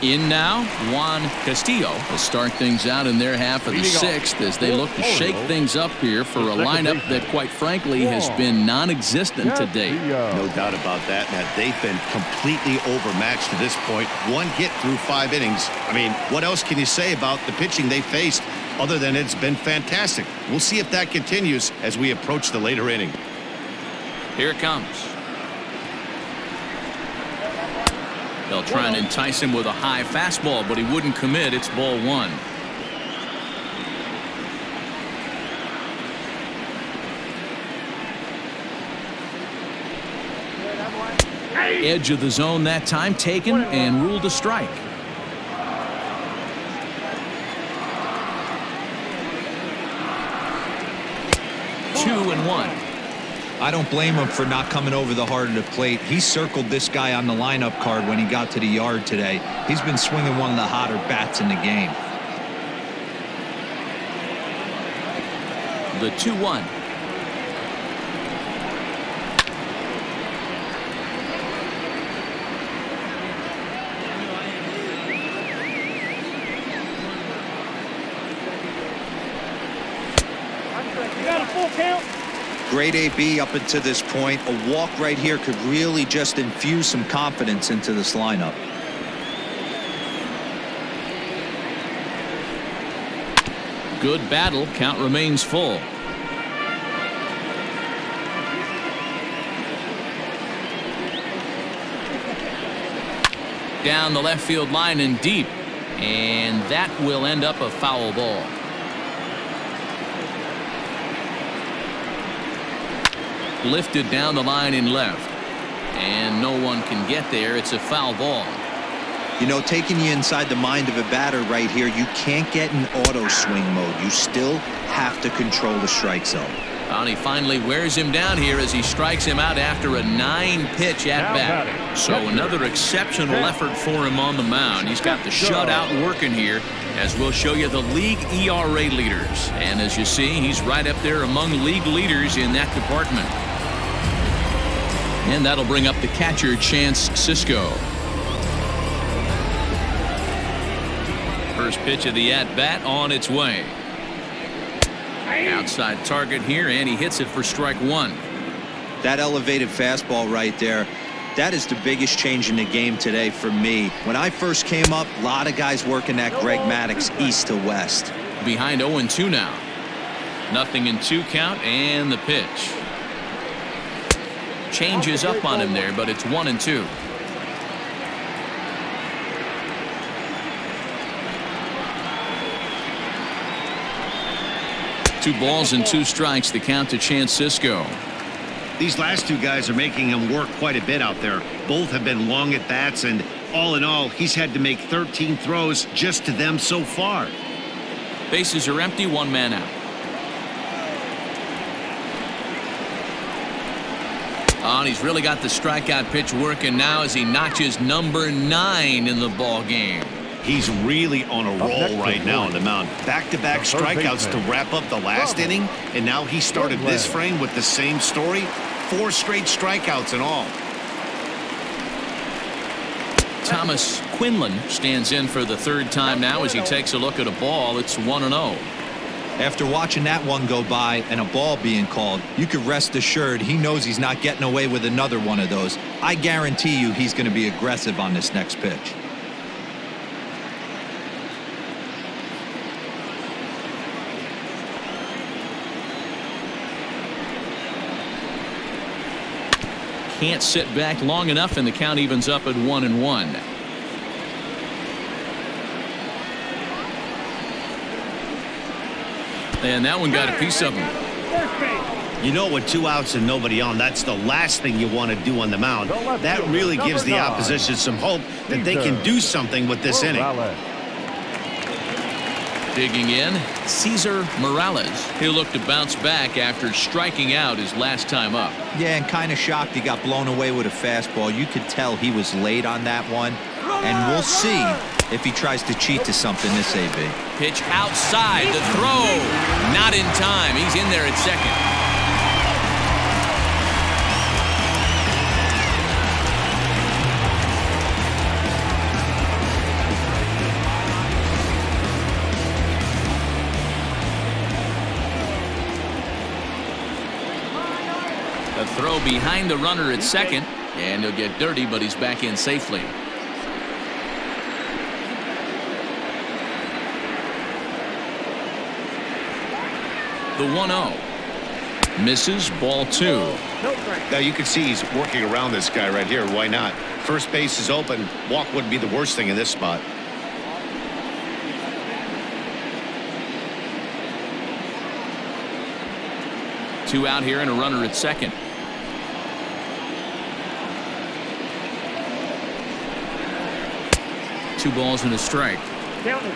In now, Juan Castillo will start things out in their half of the sixth as they look to shake things up here for a lineup that, quite frankly, has been non-existent to date. No doubt about that. They've been completely overmatched to this point. One hit through 5 innings. I mean, what else can you say about the pitching they faced other than it's been fantastic? We'll see if that continues as we approach the later inning. Here it comes. They'll try and entice him with a high fastball, but he wouldn't commit. It's ball 1. Edge of the zone that time taken and ruled a strike. Two and one. I don't blame him for not coming over the heart of the plate. He circled this guy on the lineup card when he got to the yard today. He's been swinging one of the hotter bats in the game. The 2-1. You got a full count? Great AB up until this point. A walk right here could really just infuse some confidence into this lineup. Good battle. Count remains full. Down the left field line and deep. And that will end up a foul ball. Lifted down the line in left. And no one can get there. It's a foul ball. You know, taking you inside the mind of a batter right here, you can't get in auto swing mode. You still have to control the strike zone. And he finally wears him down here as he strikes him out after a 9-pitch at bat. So another exceptional effort for him on the mound. He's got the shutout working here, as we'll show you the league ERA leaders. And as you see, he's right up there among league leaders in that department. And that'll bring up the catcher, Chance Sisco. First pitch of the at-bat on its way. Outside target here, and he hits it for strike 1. That elevated fastball right there, that is the biggest change in the game today for me. When I first came up, a lot of guys working that Greg Maddux east to west. Behind 0-2 now. 0-2 count, and the pitch. Changes up on him there, but it's 1-2. Two balls and 2 strikes, the count to Chance Sisco. These last 2 guys are making him work quite a bit out there. Both have been long at bats, and all in all, he's had to make 13 throws just to them so far. Bases are empty, 1 man out. Oh, and he's really got the strikeout pitch working now as he notches number 9 in the ball game. He's really on a roll right now on the mound. Back-to-back strikeouts to wrap up the last inning, and now he started this frame with the same story. 4 straight strikeouts in all. Thomas Quinlan stands in for the 3rd time now as he takes a look at a ball. It's 1-0. After watching that one go by and a ball being called, you can rest assured he knows he's not getting away with another one of those. I guarantee you he's going to be aggressive on this next pitch. Can't sit back long enough, and the count evens up at 1-1. And that one got a piece of him. You know, with 2 outs and nobody on, that's the last thing you want to do on the mound. That really gives the opposition some hope that they can do something with this inning. Digging in, Cesar Morales. He'll look to bounce back after striking out his last time up. Yeah, and kind of shocked he got blown away with a fastball. You could tell he was late on that one. And we'll see if he tries to cheat to something this AB. Pitch outside, the throw. Not in time. He's in there at second. A throw behind the runner at second, and he'll get dirty, but he's back in safely. The 1-0. Misses, ball 2. Now you can see he's working around this guy right here. Why not? First base is open. Walk wouldn't be the worst thing in this spot. Two out here and a runner at second. Two balls and a strike.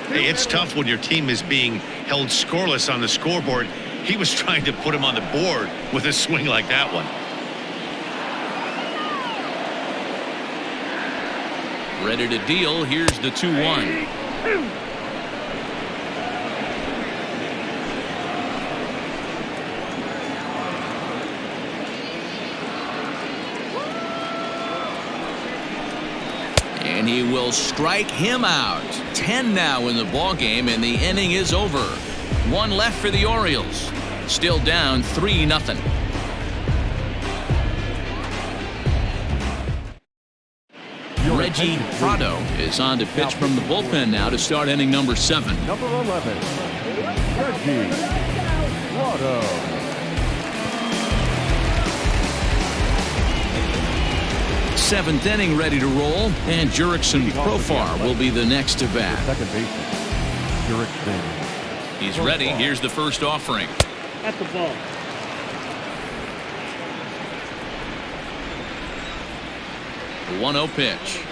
Hey, it's tough when your team is being held scoreless on the scoreboard. He was trying to put him on the board with a swing like that one. Ready to deal. Here's the 2-1. And he will strike him out. 10 now in the ball game, and the inning is over. One left for the Orioles. Still down 3-0. Reggie Prado is on to pitch from the bullpen now to start inning number 7. Number 11, Reggie Prado. Seventh inning ready to roll, and Jurickson Profar will be the next to bat. Second baseman, Jurickson. He's ready. Here's the first offering. That's the ball. The 1-0 pitch.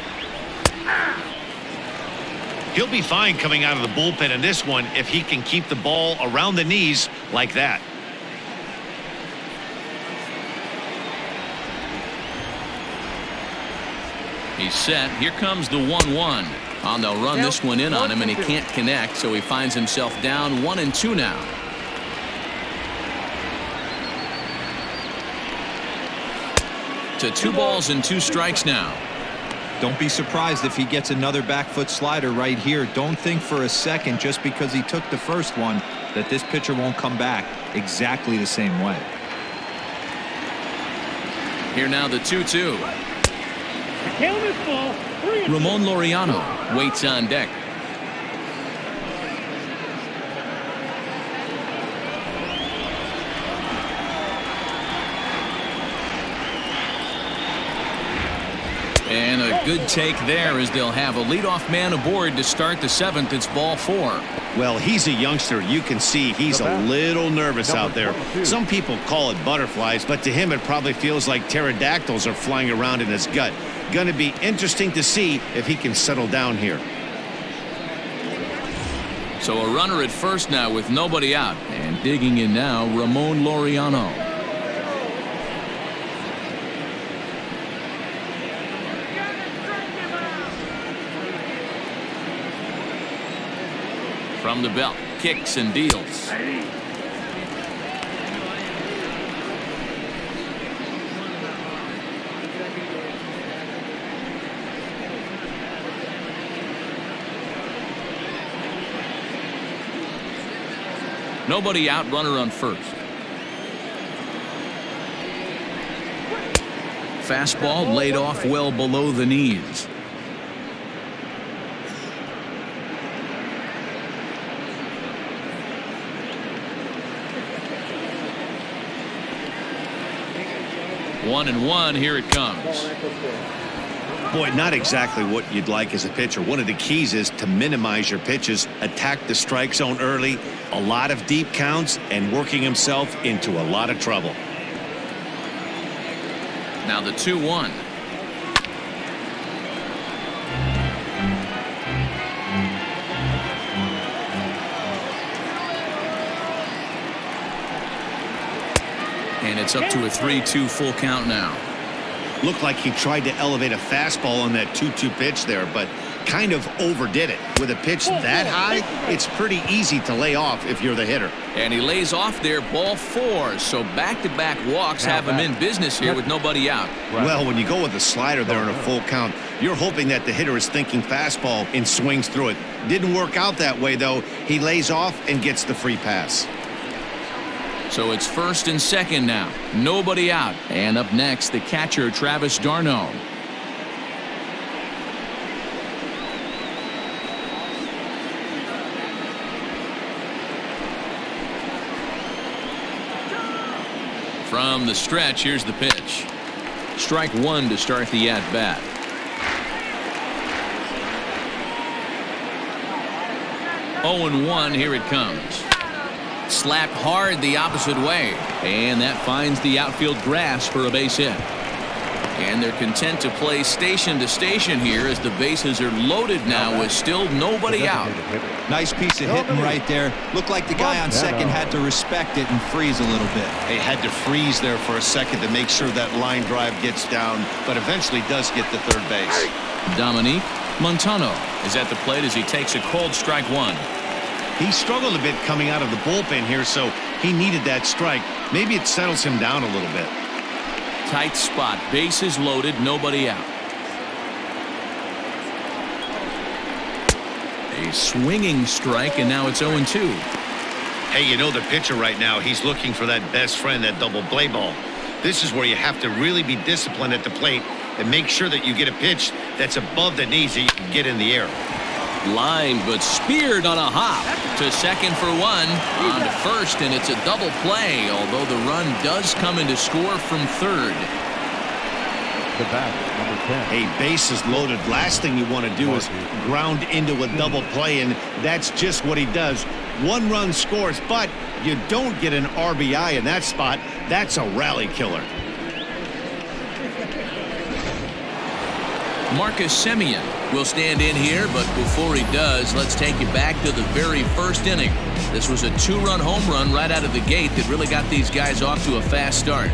He'll be fine coming out of the bullpen in this one if he can keep the ball around the knees like that. He's set. Here comes the 1-1. And they'll run this one in on him, and he can't connect, so he finds himself down 1-2 now. To 2 balls and 2 strikes now. Don't be surprised if he gets another back foot slider right here. Don't think for a second, just because he took the first one, that this pitcher won't come back exactly the same way. Here now the 2-2. Count this ball. Ramon Laureano waits on deck. And a good take there, as they'll have a leadoff man aboard to start the 7th. It's ball 4. Well, he's a youngster. You can see he's a little nervous out there. Some people call it butterflies, but to him it probably feels like pterodactyls are flying around in his gut. Going to be interesting to see if he can settle down here. So a runner at first now with nobody out, and digging in now, Ramon Laureano. From the belt, kicks and deals. Nobody out, runner on first. Fastball laid off well below the knees. One and one, here it comes. Boy, not exactly what you'd like as a pitcher. One of the keys is to minimize your pitches, attack the strike zone early, a lot of deep counts, and working himself into a lot of trouble. Now the 2-1. And it's up to a 3-2 full count now. Looked like he tried to elevate a fastball on that 2-2 pitch there, but kind of overdid it. With a pitch that high, it's pretty easy to lay off if you're the hitter. And he lays off there, ball 4. So back-to-back walks have him in business here with nobody out. Well, when you go with a slider there in a full count, you're hoping that the hitter is thinking fastball and swings through it. Didn't work out that way, though. He lays off and gets the free pass. So it's first and second now. Nobody out. And up next, the catcher, Travis d'Arnaud. From the stretch, here's the pitch. Strike 1 to start the at-bat. Oh, 0-1, here it comes. Slapped hard the opposite way, and that finds the outfield grass for a base hit. And they're content to play station to station here as the bases are loaded now with still nobody out. Nice piece of hitting right there. Looked like the guy on second had to respect it and freeze a little bit. He had to freeze there for a second to make sure that line drive gets down, but eventually does get to third base. Dominique Montano is at the plate as he takes a cold strike 1. He struggled a bit coming out of the bullpen here, so he needed that strike. Maybe it settles him down a little bit. Tight spot, bases loaded, nobody out. A swinging strike, and now it's 0-2. Hey, you know the pitcher right now, he's looking for that best friend, that double play ball. This is where you have to really be disciplined at the plate and make sure that you get a pitch that's above the knees that you can get in the air. Line, but speared on a hop to second for 1, on to first, and it's a double play, although the run does come into score from third. The bat, number 10. Hey, bases loaded. Last thing you want to do is ground into a double play, and that's just what he does. 1 run scores, but you don't get an RBI in that spot. That's a rally killer. Marcus Semien will stand in here, but before he does, let's take you back to the very first inning. This was a 2-run home run right out of the gate that really got these guys off to a fast start.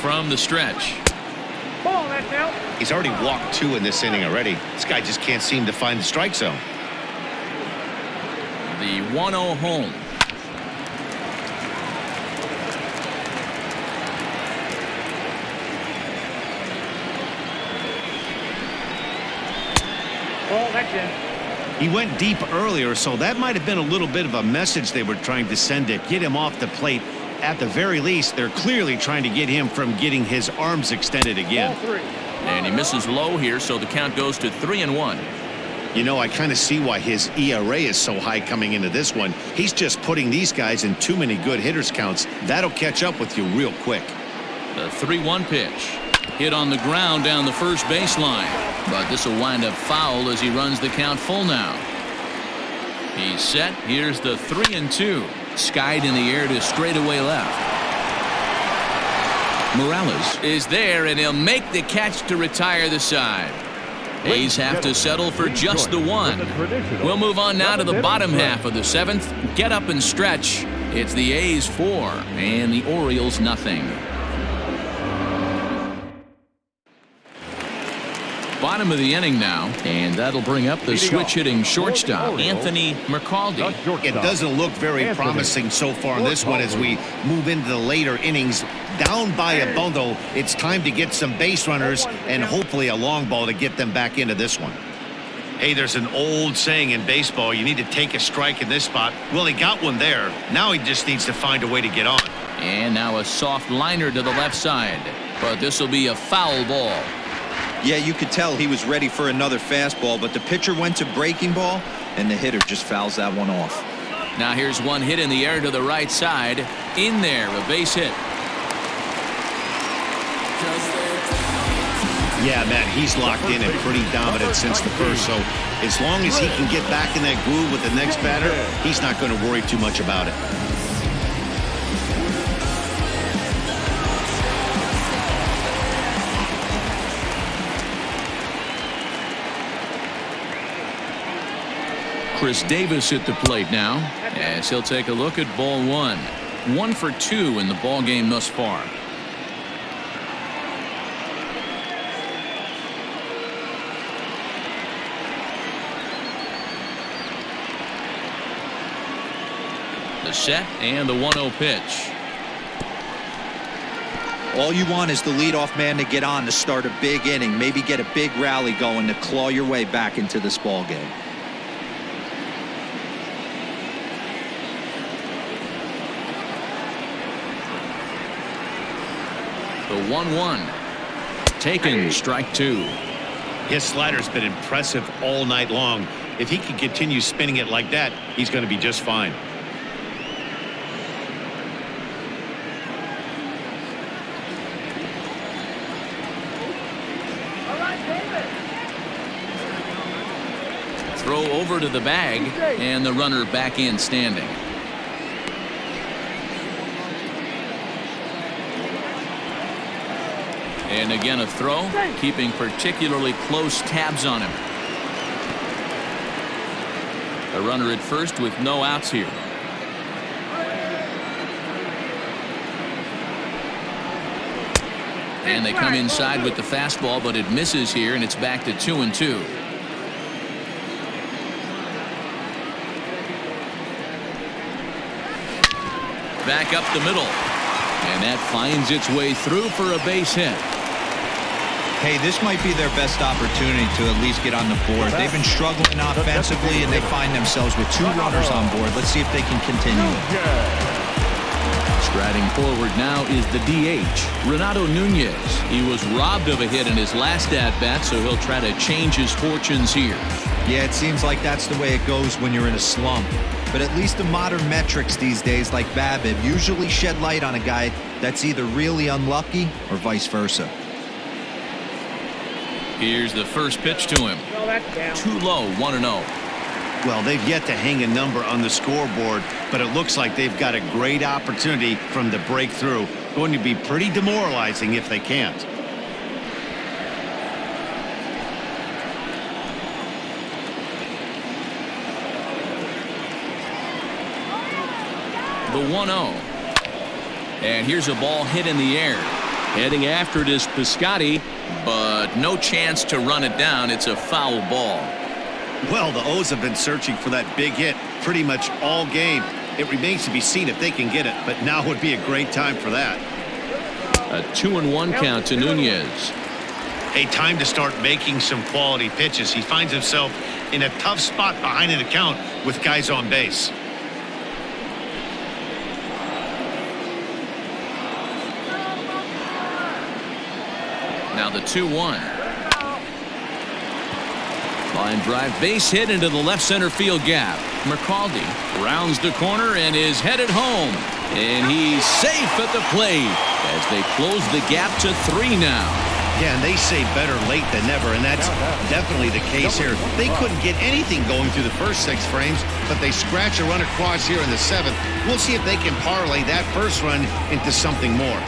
From the stretch. Ball, that's out. He's already walked 2 in this inning already. This guy just can't seem to find the strike zone. The 1-0 home. Ball, that's in. He went deep earlier, so that might have been a little bit of a message they were trying to send to get him off the plate. At the very least, they're clearly trying to get him from getting his arms extended again. Ball 3. And he misses low here, so the count goes to 3-1. You know, I kind of see why his ERA is so high coming into this one. He's just putting these guys in too many good hitters counts. That'll catch up with you real quick. The 3-1 pitch. Hit on the ground down the first baseline. But this will wind up foul as he runs the count full now. He's set. Here's the 3-2. Skied in the air to straightaway left. Morales is there, and he'll make the catch to retire the side. A's have to settle for just the 1. We'll move on now to the bottom half of the 7th. Get up and stretch. It's the A's 4 and the Orioles nothing. Bottom of the inning now, and that'll bring up the switch-hitting shortstop, Anthony Mercaldi. It doesn't look very promising so far in this one as we move into the later innings. Down by a bundle, it's time to get some base runners and hopefully a long ball to get them back into this one. Hey, there's an old saying in baseball, you need to take a strike in this spot. Well, he got one there. Now he just needs to find a way to get on. And now a soft liner to the left side, but this will be a foul ball. Yeah, you could tell he was ready for another fastball, but the pitcher went to breaking ball, and the hitter just fouls that one off. Now here's one hit in the air to the right side. In there, a base hit. Yeah, man, he's locked in and pretty dominant since the first, so as long as he can get back in that groove with the next batter, he's not going to worry too much about it. Chris Davis at the plate now, as he'll take a look at ball one. 1 for 2 in the ball game thus far. The set and the 1-0 pitch. All you want is the leadoff man to get on to start a big inning, maybe get a big rally going to claw your way back into this ball game. The 1-1. Taken, strike 2. His slider's been impressive all night long. If he can continue spinning it like that, he's going to be just fine. Throw over to the bag, and the runner back in standing. And again a throw, keeping particularly close tabs on him. A runner at first with no outs here. And they come inside with the fastball, but it misses here, and it's back to 2-2. Back up the middle, and that finds its way through for a base hit. Hey, this might be their best opportunity to at least get on the board. They've been struggling offensively, and they find themselves with 2 runners on board. Let's see if they can continue it. Striding forward now is the DH, Renato Nunez. He was robbed of a hit in his last at-bat, so he'll try to change his fortunes here. Yeah, it seems like that's the way it goes when you're in a slump. But at least the modern metrics these days, like BABIP, usually shed light on a guy that's either really unlucky or vice versa. Here's the first pitch to him. Too low, 1-0. Well, they've yet to hang a number on the scoreboard, but it looks like they've got a great opportunity from the breakthrough. Going to be pretty demoralizing if they can't. The 1-0. And here's a ball hit in the air. Heading after it is Piscotty, but no chance to run it down. It's a foul ball. Well, the O's have been searching for that big hit pretty much all game. It remains to be seen if they can get it, but now would be a great time for that. A 2-1 count to Nunez. A time to start making some quality pitches. He finds himself in a tough spot behind an account with guys on base. Now the 2-1. Line drive base hit into the left center field gap. McCaldy rounds the corner and is headed home. And he's safe at the plate as they close the gap to 3 now. Yeah, and they say better late than never, and that's definitely the case here. They couldn't get anything going through the first 6 frames, but they scratch a run across here in the 7th. We'll see if they can parlay that first run into something more.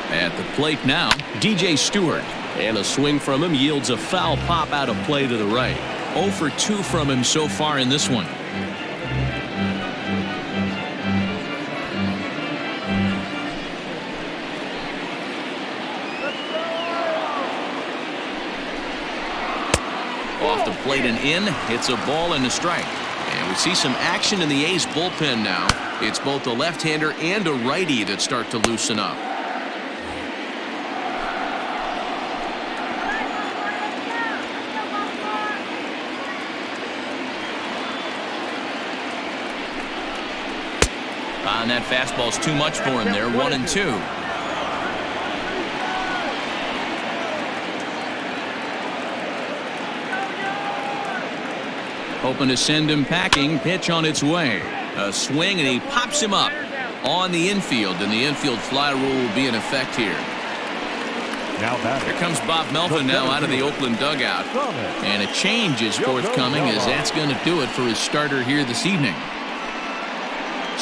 At the plate now, DJ Stewart. And a swing from him yields a foul pop out of play to the right. 0 for 2 from him so far in this one. Off the plate and in. It's a ball and a strike. And we see some action in the A's bullpen now. It's both a left-hander and a righty that start to loosen up. And that fastball's too much for him there. 1-2. Hoping to send him packing. Pitch on its way. A swing, and he pops him up on the infield, and the infield fly rule will be in effect here. Here comes Bob Melvin now out of the Oakland dugout, and a change is forthcoming, as that's going to do it for his starter here this evening.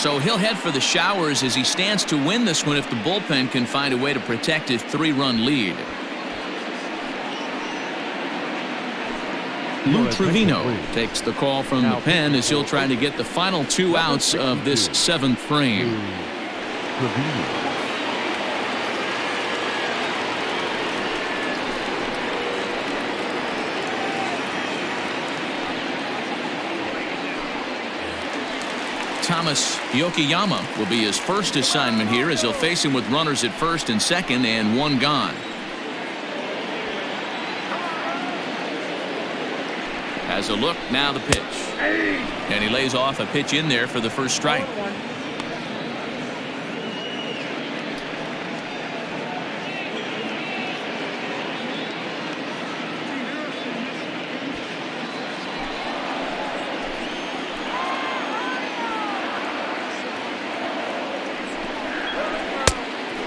So he'll head for the showers as he stands to win this one if the bullpen can find a way to protect his 3-run lead. Lou Trevino takes the call from the pen as he'll try to get the final 2 outs of this 7th frame. Thomas Yokoyama will be his first assignment here as he'll face him with runners at first and second and 1 gone. Has a look, now the pitch. And he lays off a pitch in there for the first strike.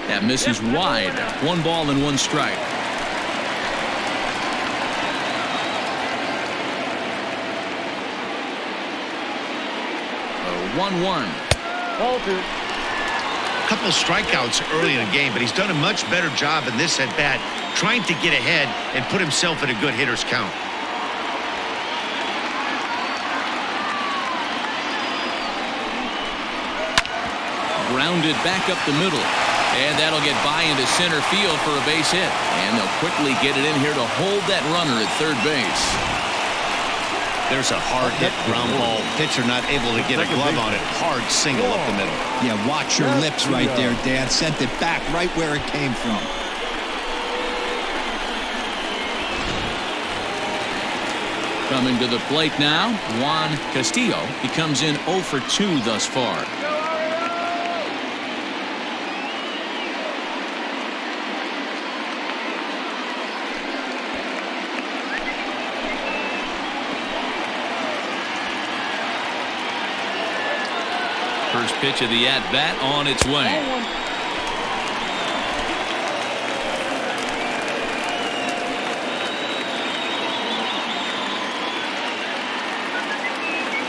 That misses wide. 1 ball and 1 strike. 1-1. Ball 2. A couple strikeouts early in the game, but he's done a much better job in this at-bat trying to get ahead and put himself in a good hitter's count. Grounded back up the middle. And that'll get by into center field for a base hit. And they'll quickly get it in here to hold that runner at third base. There's a hard hit ground ball. Pitcher not able to get a glove on it. Hard single up the middle. Yeah, watch your lips right there, Dan. Sent it back right where it came from. Coming to the plate now, Juan Castillo. He comes in 0 for 2 thus far. First pitch of the at-bat on its way.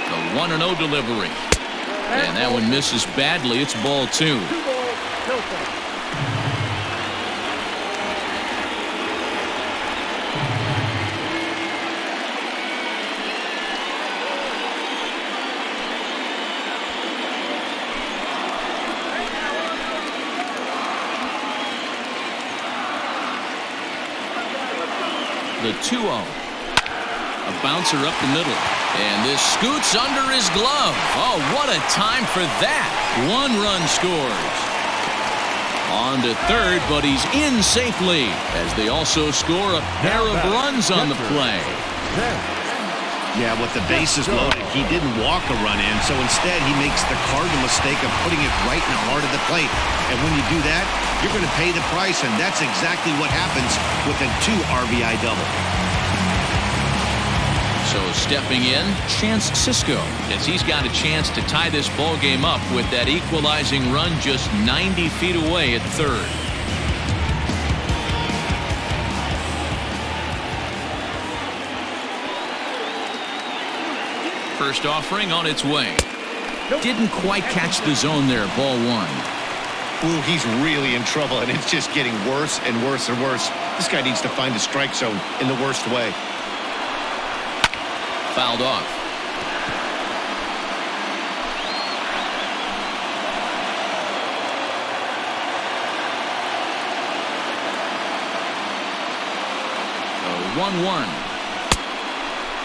The 1-0 delivery. And that one misses badly. It's ball 2. The 2-0. A bouncer up the middle. And this scoots under his glove. Oh, what a time for that. 1 run scores. On to third, but he's in safely as they also score a pair of runs on the play. Yeah, with the bases loaded, he didn't walk a run in, so instead he makes the cardinal mistake of putting it right in the heart of the plate. And when you do that, you're going to pay the price, and that's exactly what happens with a 2 RBI double. So stepping in, Chance Sisco, as he's got a chance to tie this ball game up with that equalizing run just 90 feet away at third. First offering on its way. Didn't quite catch the zone there, ball 1. Ooh, he's really in trouble, and it's just getting worse and worse and worse. This guy needs to find the strike zone in the worst way. Fouled off. A 1-1.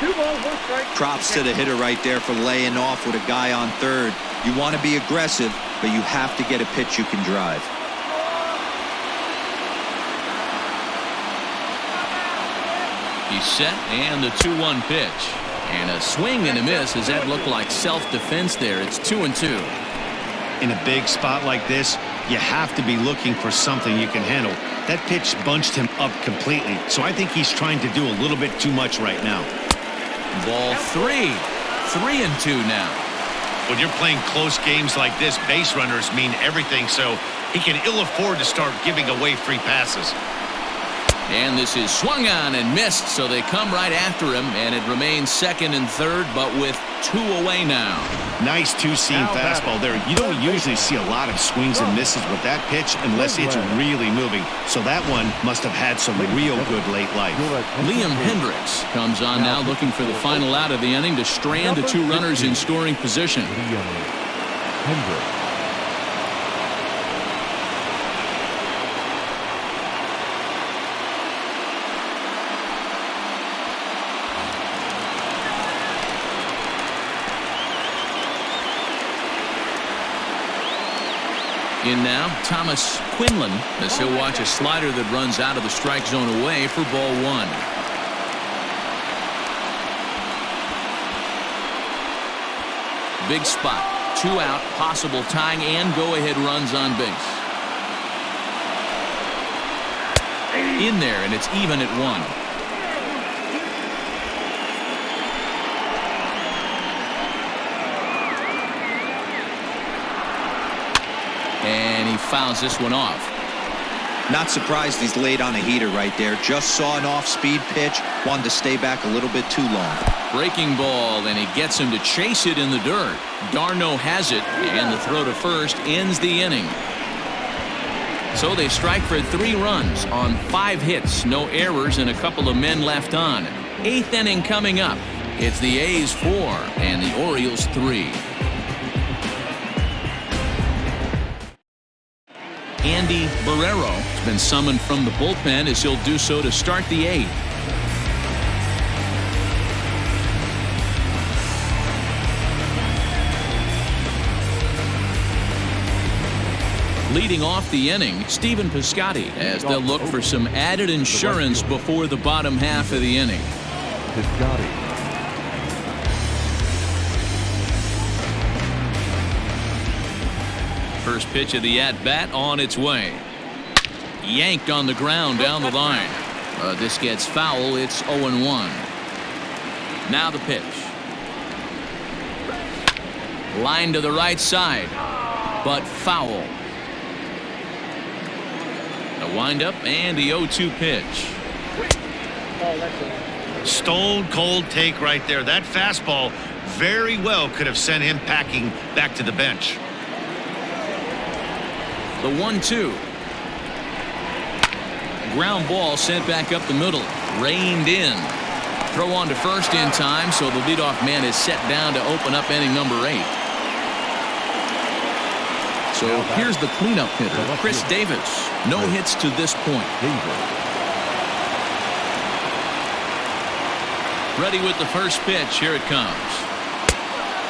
2 balls, 1 strike. Props to the hitter right there for laying off with a guy on third. You want to be aggressive, but you have to get a pitch you can drive. He's set, and the 2-1 pitch. And a swing and a miss. Does that look like self-defense there? It's 2-2. In a big spot like this, you have to be looking for something you can handle. That pitch bunched him up completely, so I think he's trying to do a little bit too much right now. Ball 3. 3-2 now. When you're playing close games like this, base runners mean everything, so he can ill afford to start giving away free passes. And this is swung on and missed, so they come right after him, and it remains second and third, but with 2 away now. Nice two-seam fastball there. You don't usually see a lot of swings and misses with that pitch unless it's really moving. So that one must have had some real good late life. Liam Hendricks comes on now looking for the final out of the inning to strand the 2 runners in scoring position. Liam Hendricks. In now, Thomas Quinlan, as he'll watch a slider that runs out of the strike zone away for ball 1. Big spot. 2 out, possible tying and go-ahead runs on base. In there, and it's even at 1. And he fouls this one off. Not surprised he's laid on a heater right there. Just saw an off-speed pitch. Wanted to stay back a little bit too long. Breaking ball, and he gets him to chase it in the dirt. Darno has it, and the throw to first ends the inning. So they strike for 3 runs on 5 hits, no errors, and a couple of men left on. 8th inning coming up. It's the A's 4 and the Orioles 3. Andy Barrero has been summoned from the bullpen as he'll do so to start the 8th. Leading off the inning, Stephen Piscotty, as they'll look for some added insurance before the bottom half of the inning. Piscotty. First pitch of the at-bat on its way. Yanked on the ground down the line. This gets foul. It's 0-1. Now the pitch. Line to the right side, but foul. A windup and the 0-2 pitch. Stone cold take right there. That fastball very well could have sent him packing back to the bench. The 1-2. Ground ball sent back up the middle. Reined in. Throw on to first in time, so the leadoff man is set down to open up inning number 8. So here's the cleanup hitter, Chris Davis. No hits to this point. Ready with the first pitch. Here it comes.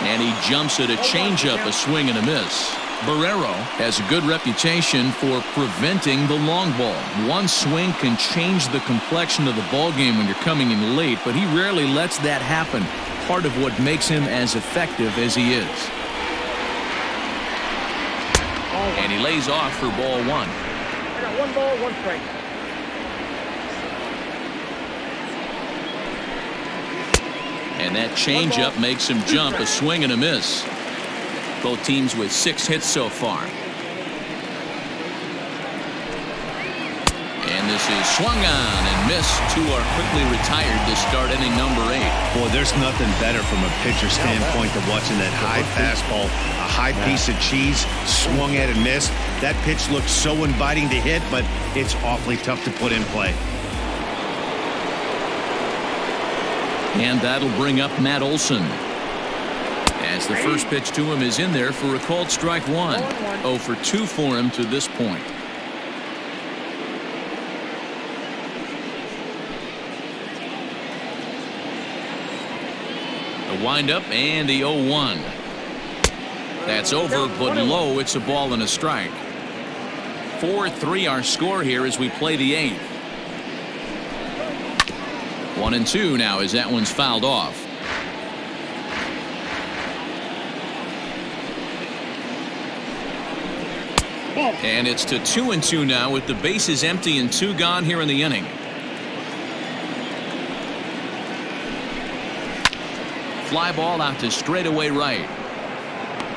And he jumps at a changeup, a swing and a miss. Barrero has a good reputation for preventing the long ball. One swing can change the complexion of the ball game when you're coming in late, but he rarely lets that happen. Part of what makes him as effective as he is. And he lays off for ball 1. I got 1 ball, 1 strike. And that changeup makes him jump, a swing and a miss. Both teams with 6 hits so far. And this is swung on and missed. 2 are quickly retired to start inning number 8. Boy, there's nothing better from a pitcher standpoint than watching that high fastball, a high piece of cheese, swung at and missed. That pitch looks so inviting to hit, but it's awfully tough to put in play. And that'll bring up Matt Olson. As the first pitch to him is in there for a called strike 1. 0 for 2 for him to this point. The windup and the 0-1. That's over, but low. It's a ball and a strike. 4-3 our score here as we play the 8th. 1-2 now as that one's fouled off. And it's to 2-2 now with the bases empty and 2 gone here in the inning. Fly ball out to straightaway right.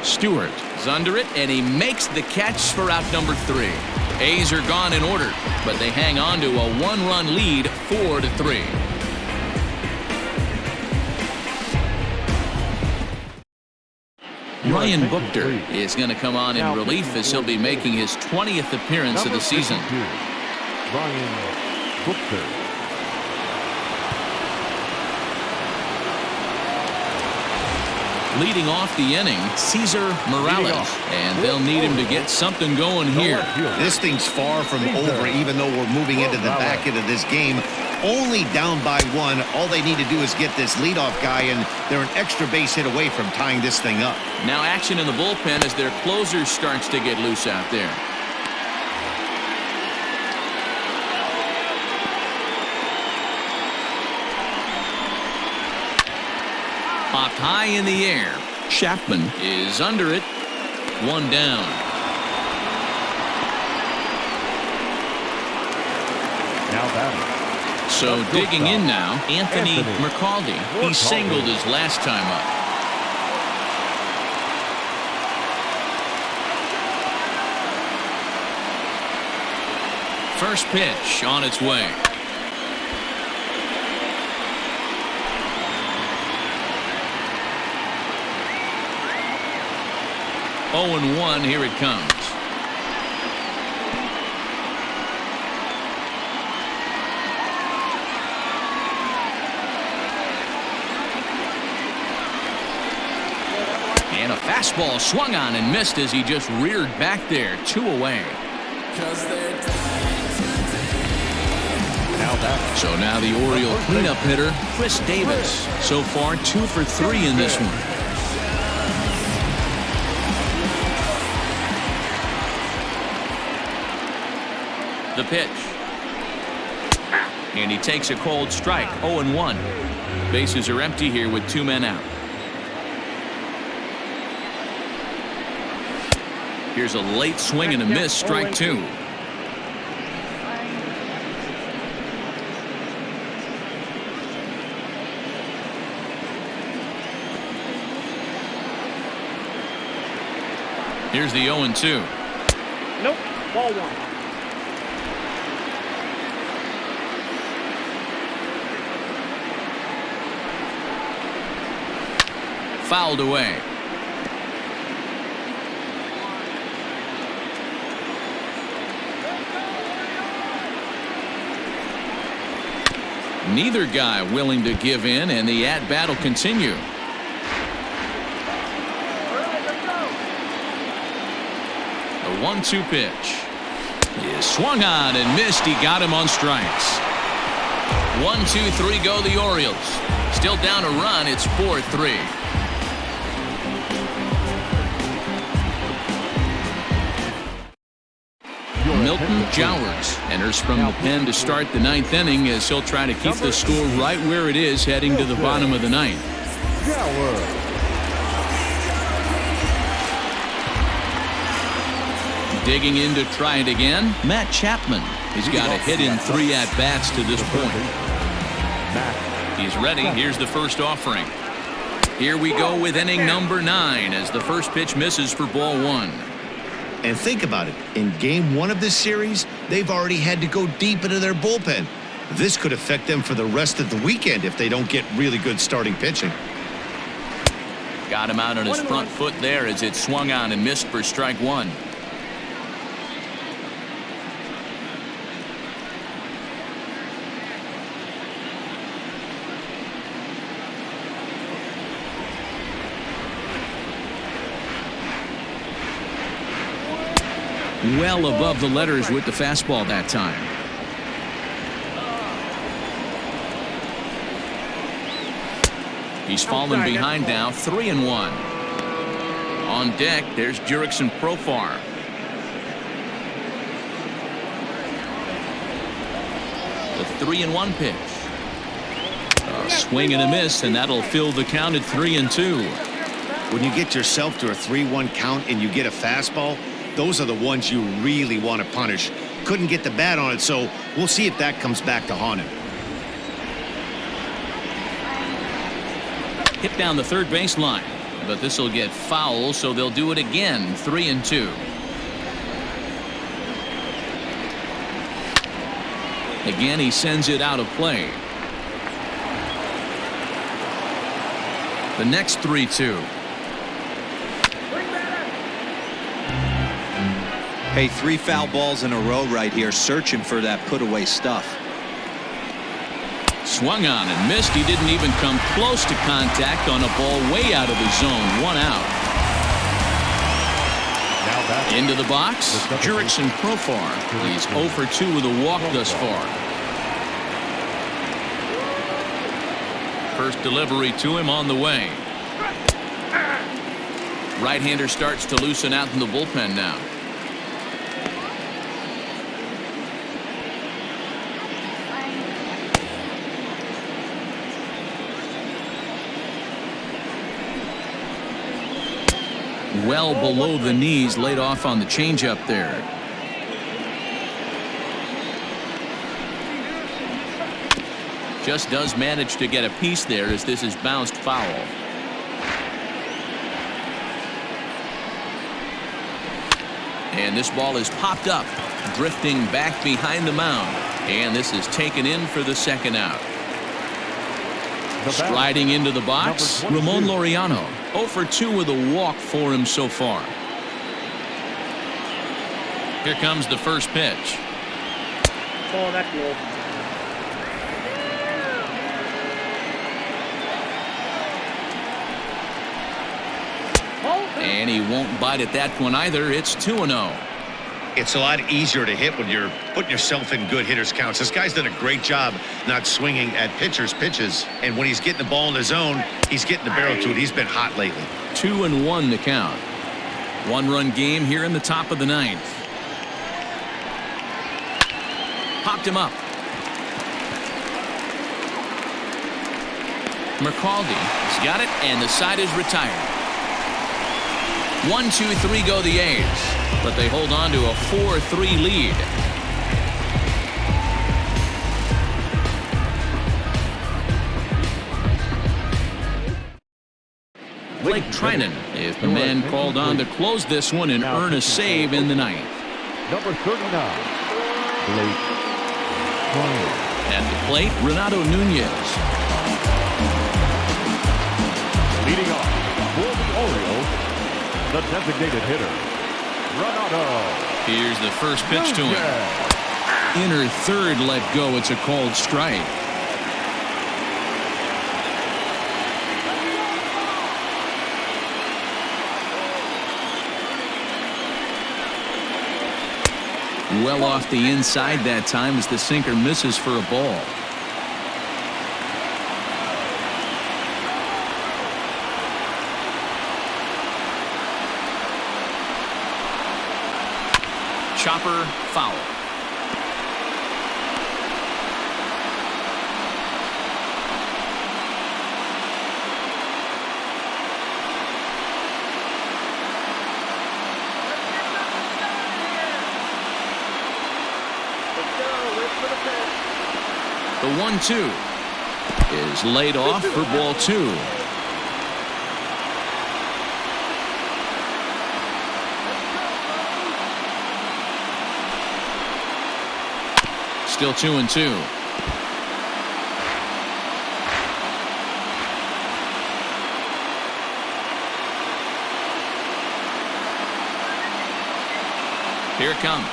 Stewart is under it, and he makes the catch for out number 3. A's are gone in order, but they hang on to a one-run lead, 4-3. Ryan Buchter is going to come on in relief as he'll be making his 20th appearance of the season. Ryan Buchter. Leading off the inning, Cesar Morales, and they'll need him to get something going here. This thing's far from over, even though we're moving into the back end of this game. Only down by one. All they need to do is get this leadoff guy, and they're an extra base hit away from tying this thing up. Now action in the bullpen as their closer starts to get loose out there. Popped high in the air. Chapman is under it. One down. Now batting. So digging in now, Anthony McCaldy. He singled his last time up. First pitch on its way. Oh, 0-1, here it comes. And a fastball swung on and missed as he just reared back there. 2 away. So now the Oriole cleanup hitter, Chris Davis. So far 2 for 3 in this one. The pitch. And he takes a cold strike. 0-1. Bases are empty here with 2 men out. Here's a late swing and a miss. Strike 2. Here's the 0-2. Nope. Ball 1. Fouled away. Neither guy willing to give in, and the at-bat will continue. The 1-2 pitch is swung on and missed. He got him on strikes. 1, 2, 3 go the Orioles. Still down a run. It's 4-3. Milton Jowers enters from the pen to start the 9th inning as he'll try to keep the score right where it is heading to the bottom of the 9th. Digging in to try it again, Matt Chapman. He's got a hit in 3 at-bats to this point. He's ready. Here's the first offering. Here we go with inning number 9 as the first pitch misses for ball 1. And think about it. In game 1 of this series, they've already had to go deep into their bullpen. This could affect them for the rest of the weekend if they don't get really good starting pitching. Got him out on his front foot there as it swung on and missed for strike 1. Well above the letters with the fastball that time. He's fallen behind now, 3-1. On deck, there's Jurickson Profar. The 3-1 pitch. A swing and a miss, and that'll fill the count at 3-2. When you get yourself to a 3-1 count and you get a fastball, those are the ones you really want to punish. Couldn't get the bat on it, so we'll see if that comes back to haunt him. Hit down the third baseline, but this will get foul, so they'll do it again. 3-2. Again, he sends it out of play. The next 3-2. Hey, 3 foul balls in a row right here, searching for that put-away stuff. Swung on and missed. He didn't even come close to contact on a ball way out of the zone. 1 out. Into the box, Jurickson Profar. He's 0 for 2 with a walk thus far. First delivery to him on the way. Right-hander starts to loosen out in the bullpen now. Well below the knees, laid off on the changeup there. Just does manage to get a piece there as this is bounced foul. And this ball is popped up, drifting back behind the mound. And this is taken in for the second out. Striding into the box, Ramon Laureano. 0 for 2 with a walk for him so far. Here comes the first pitch. Oh, that's low. And he won't bite at that one either. It's 2-0. It's a lot easier to hit when you're putting yourself in good hitters counts. This guy's done a great job not swinging at pitchers' pitches. And when he's getting the ball in the zone, he's getting the barrel to it. He's been hot lately. 2-1 to count. 1-run game here in the top of the 9th. Popped him up. McCaldy has got it, and the side is retired. 1-2-3 go the A's, but they hold on to a 4-3 lead. Blake Trinan is the man called on to close this one and earn a save in the 9th. Number 39, Blake Trinan. At the plate, Renato Nunez. Leading off for the Orioles, the designated hitter, Renato. Here's the first pitch to him. Inner third let go. It's a called strike. Well off the inside that time as the sinker misses for a ball. Chopper foul. The 1-2 is laid off for ball 2. Still 2-2. Here it comes.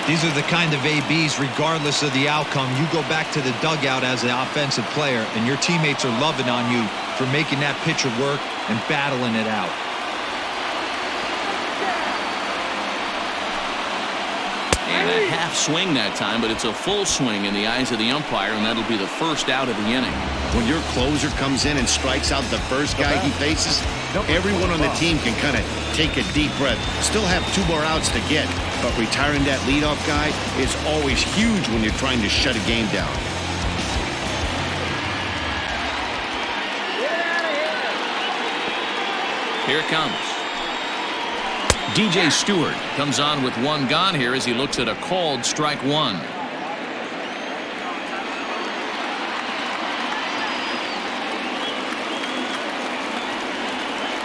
These are the kind of ABs, regardless of the outcome. You go back to the dugout as an offensive player, and your teammates are loving on you for making that pitcher work and battling it out. And a half swing that time, but it's a full swing in the eyes of the umpire, and that'll be the first out of the inning. When your closer comes in and strikes out the first guy he faces, everyone on the team can kind of take a deep breath. Still have 2 more outs to get, but retiring that leadoff guy is always huge when you're trying to shut a game down. Here it comes. DJ Stewart comes on with 1 gone here as he looks at a called strike 1.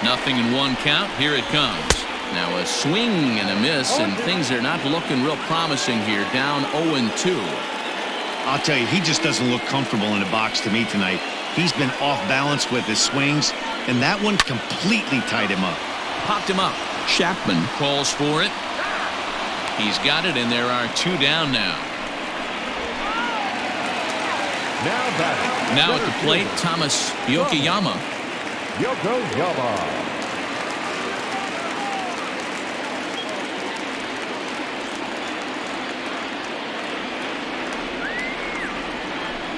Nothing in one count. Here it comes. Now a swing and a miss, and things are not looking real promising here. Down 0-2. I'll tell you, he just doesn't look comfortable in the box to me tonight. He's been off balance with his swings, and that one completely tied him up. Popped him up. Chapman calls for it. He's got it, and there are 2 down now. Now at the plate, Thomas Yokoyama.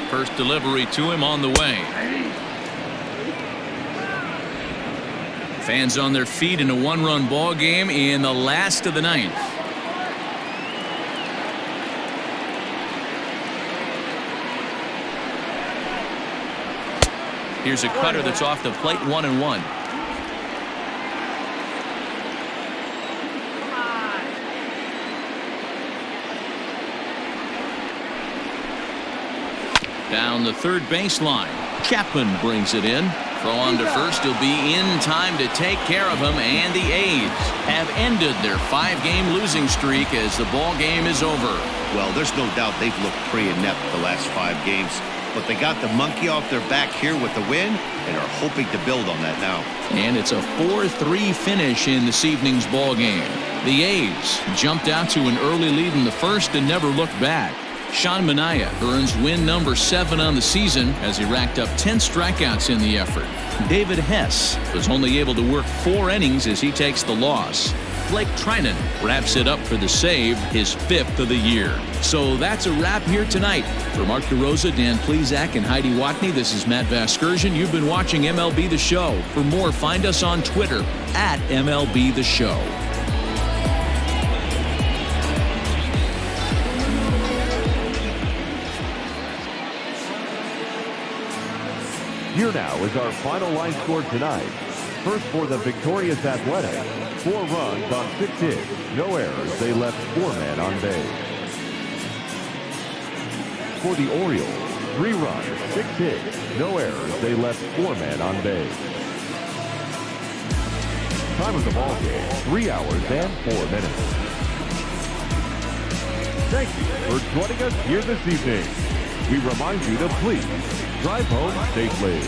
First delivery to him on the way. Fans on their feet in a 1-run ball game in the last of the 9th. Here's a cutter that's off the plate, 1-1. Down the third baseline. Chapman brings it in. Throw on to first. He'll be in time to take care of him, and the A's have ended their 5-game losing streak as the ball game is over. Well, there's no doubt they've looked pretty inept the last 5 games, but they got the monkey off their back here with the win and are hoping to build on that now. And it's a 4-3 finish in this evening's ball game. The A's jumped out to an early lead in the first and never looked back. Sean Manaea earns win number 7 on the season as he racked up 10 strikeouts in the effort. David Hess was only able to work 4 innings as he takes the loss. Blake Trinan wraps it up for the save, his 5th of the year. So that's a wrap here tonight. For Mark DeRosa, Dan Plesac, and Heidi Watney, this is Matt Vasgersian. You've been watching MLB The Show. For more, find us on Twitter at MLB The Show. Here now is our final line score tonight. First for the victorious Athletic, 4 runs on 6 hits, no errors. They left 4 men on base. For the Orioles, 3 runs, 6 hits, no errors. They left 4 men on base. Time of the ball game, 3 hours and 4 minutes. Thank you for joining us here this evening. We remind you to please drive home safely.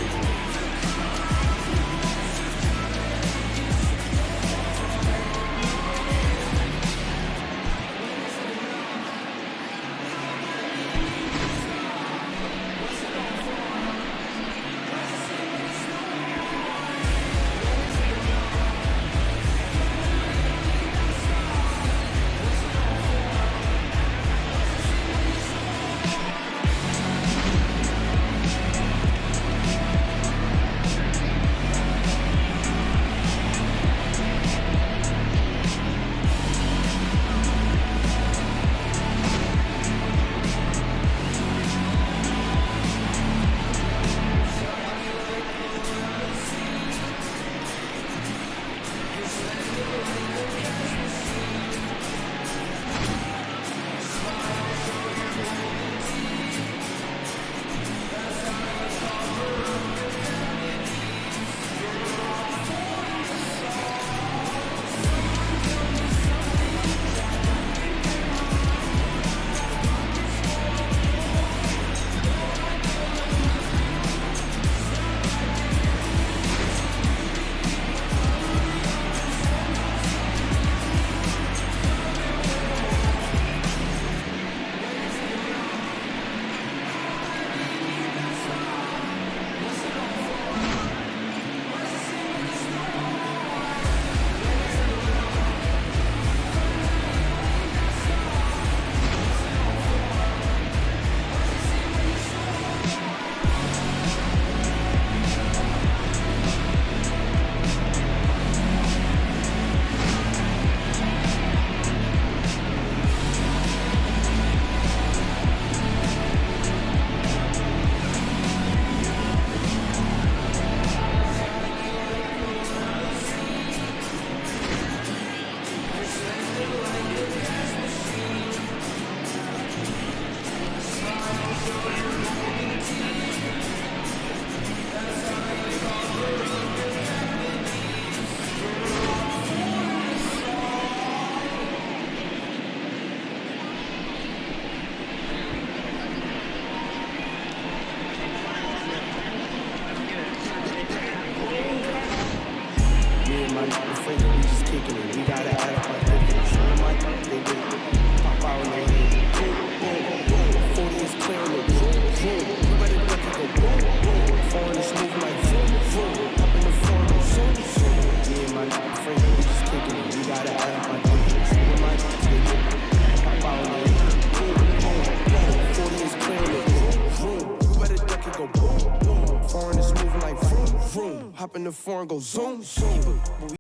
vroom. Hop in the foreign, go zoom, zoom.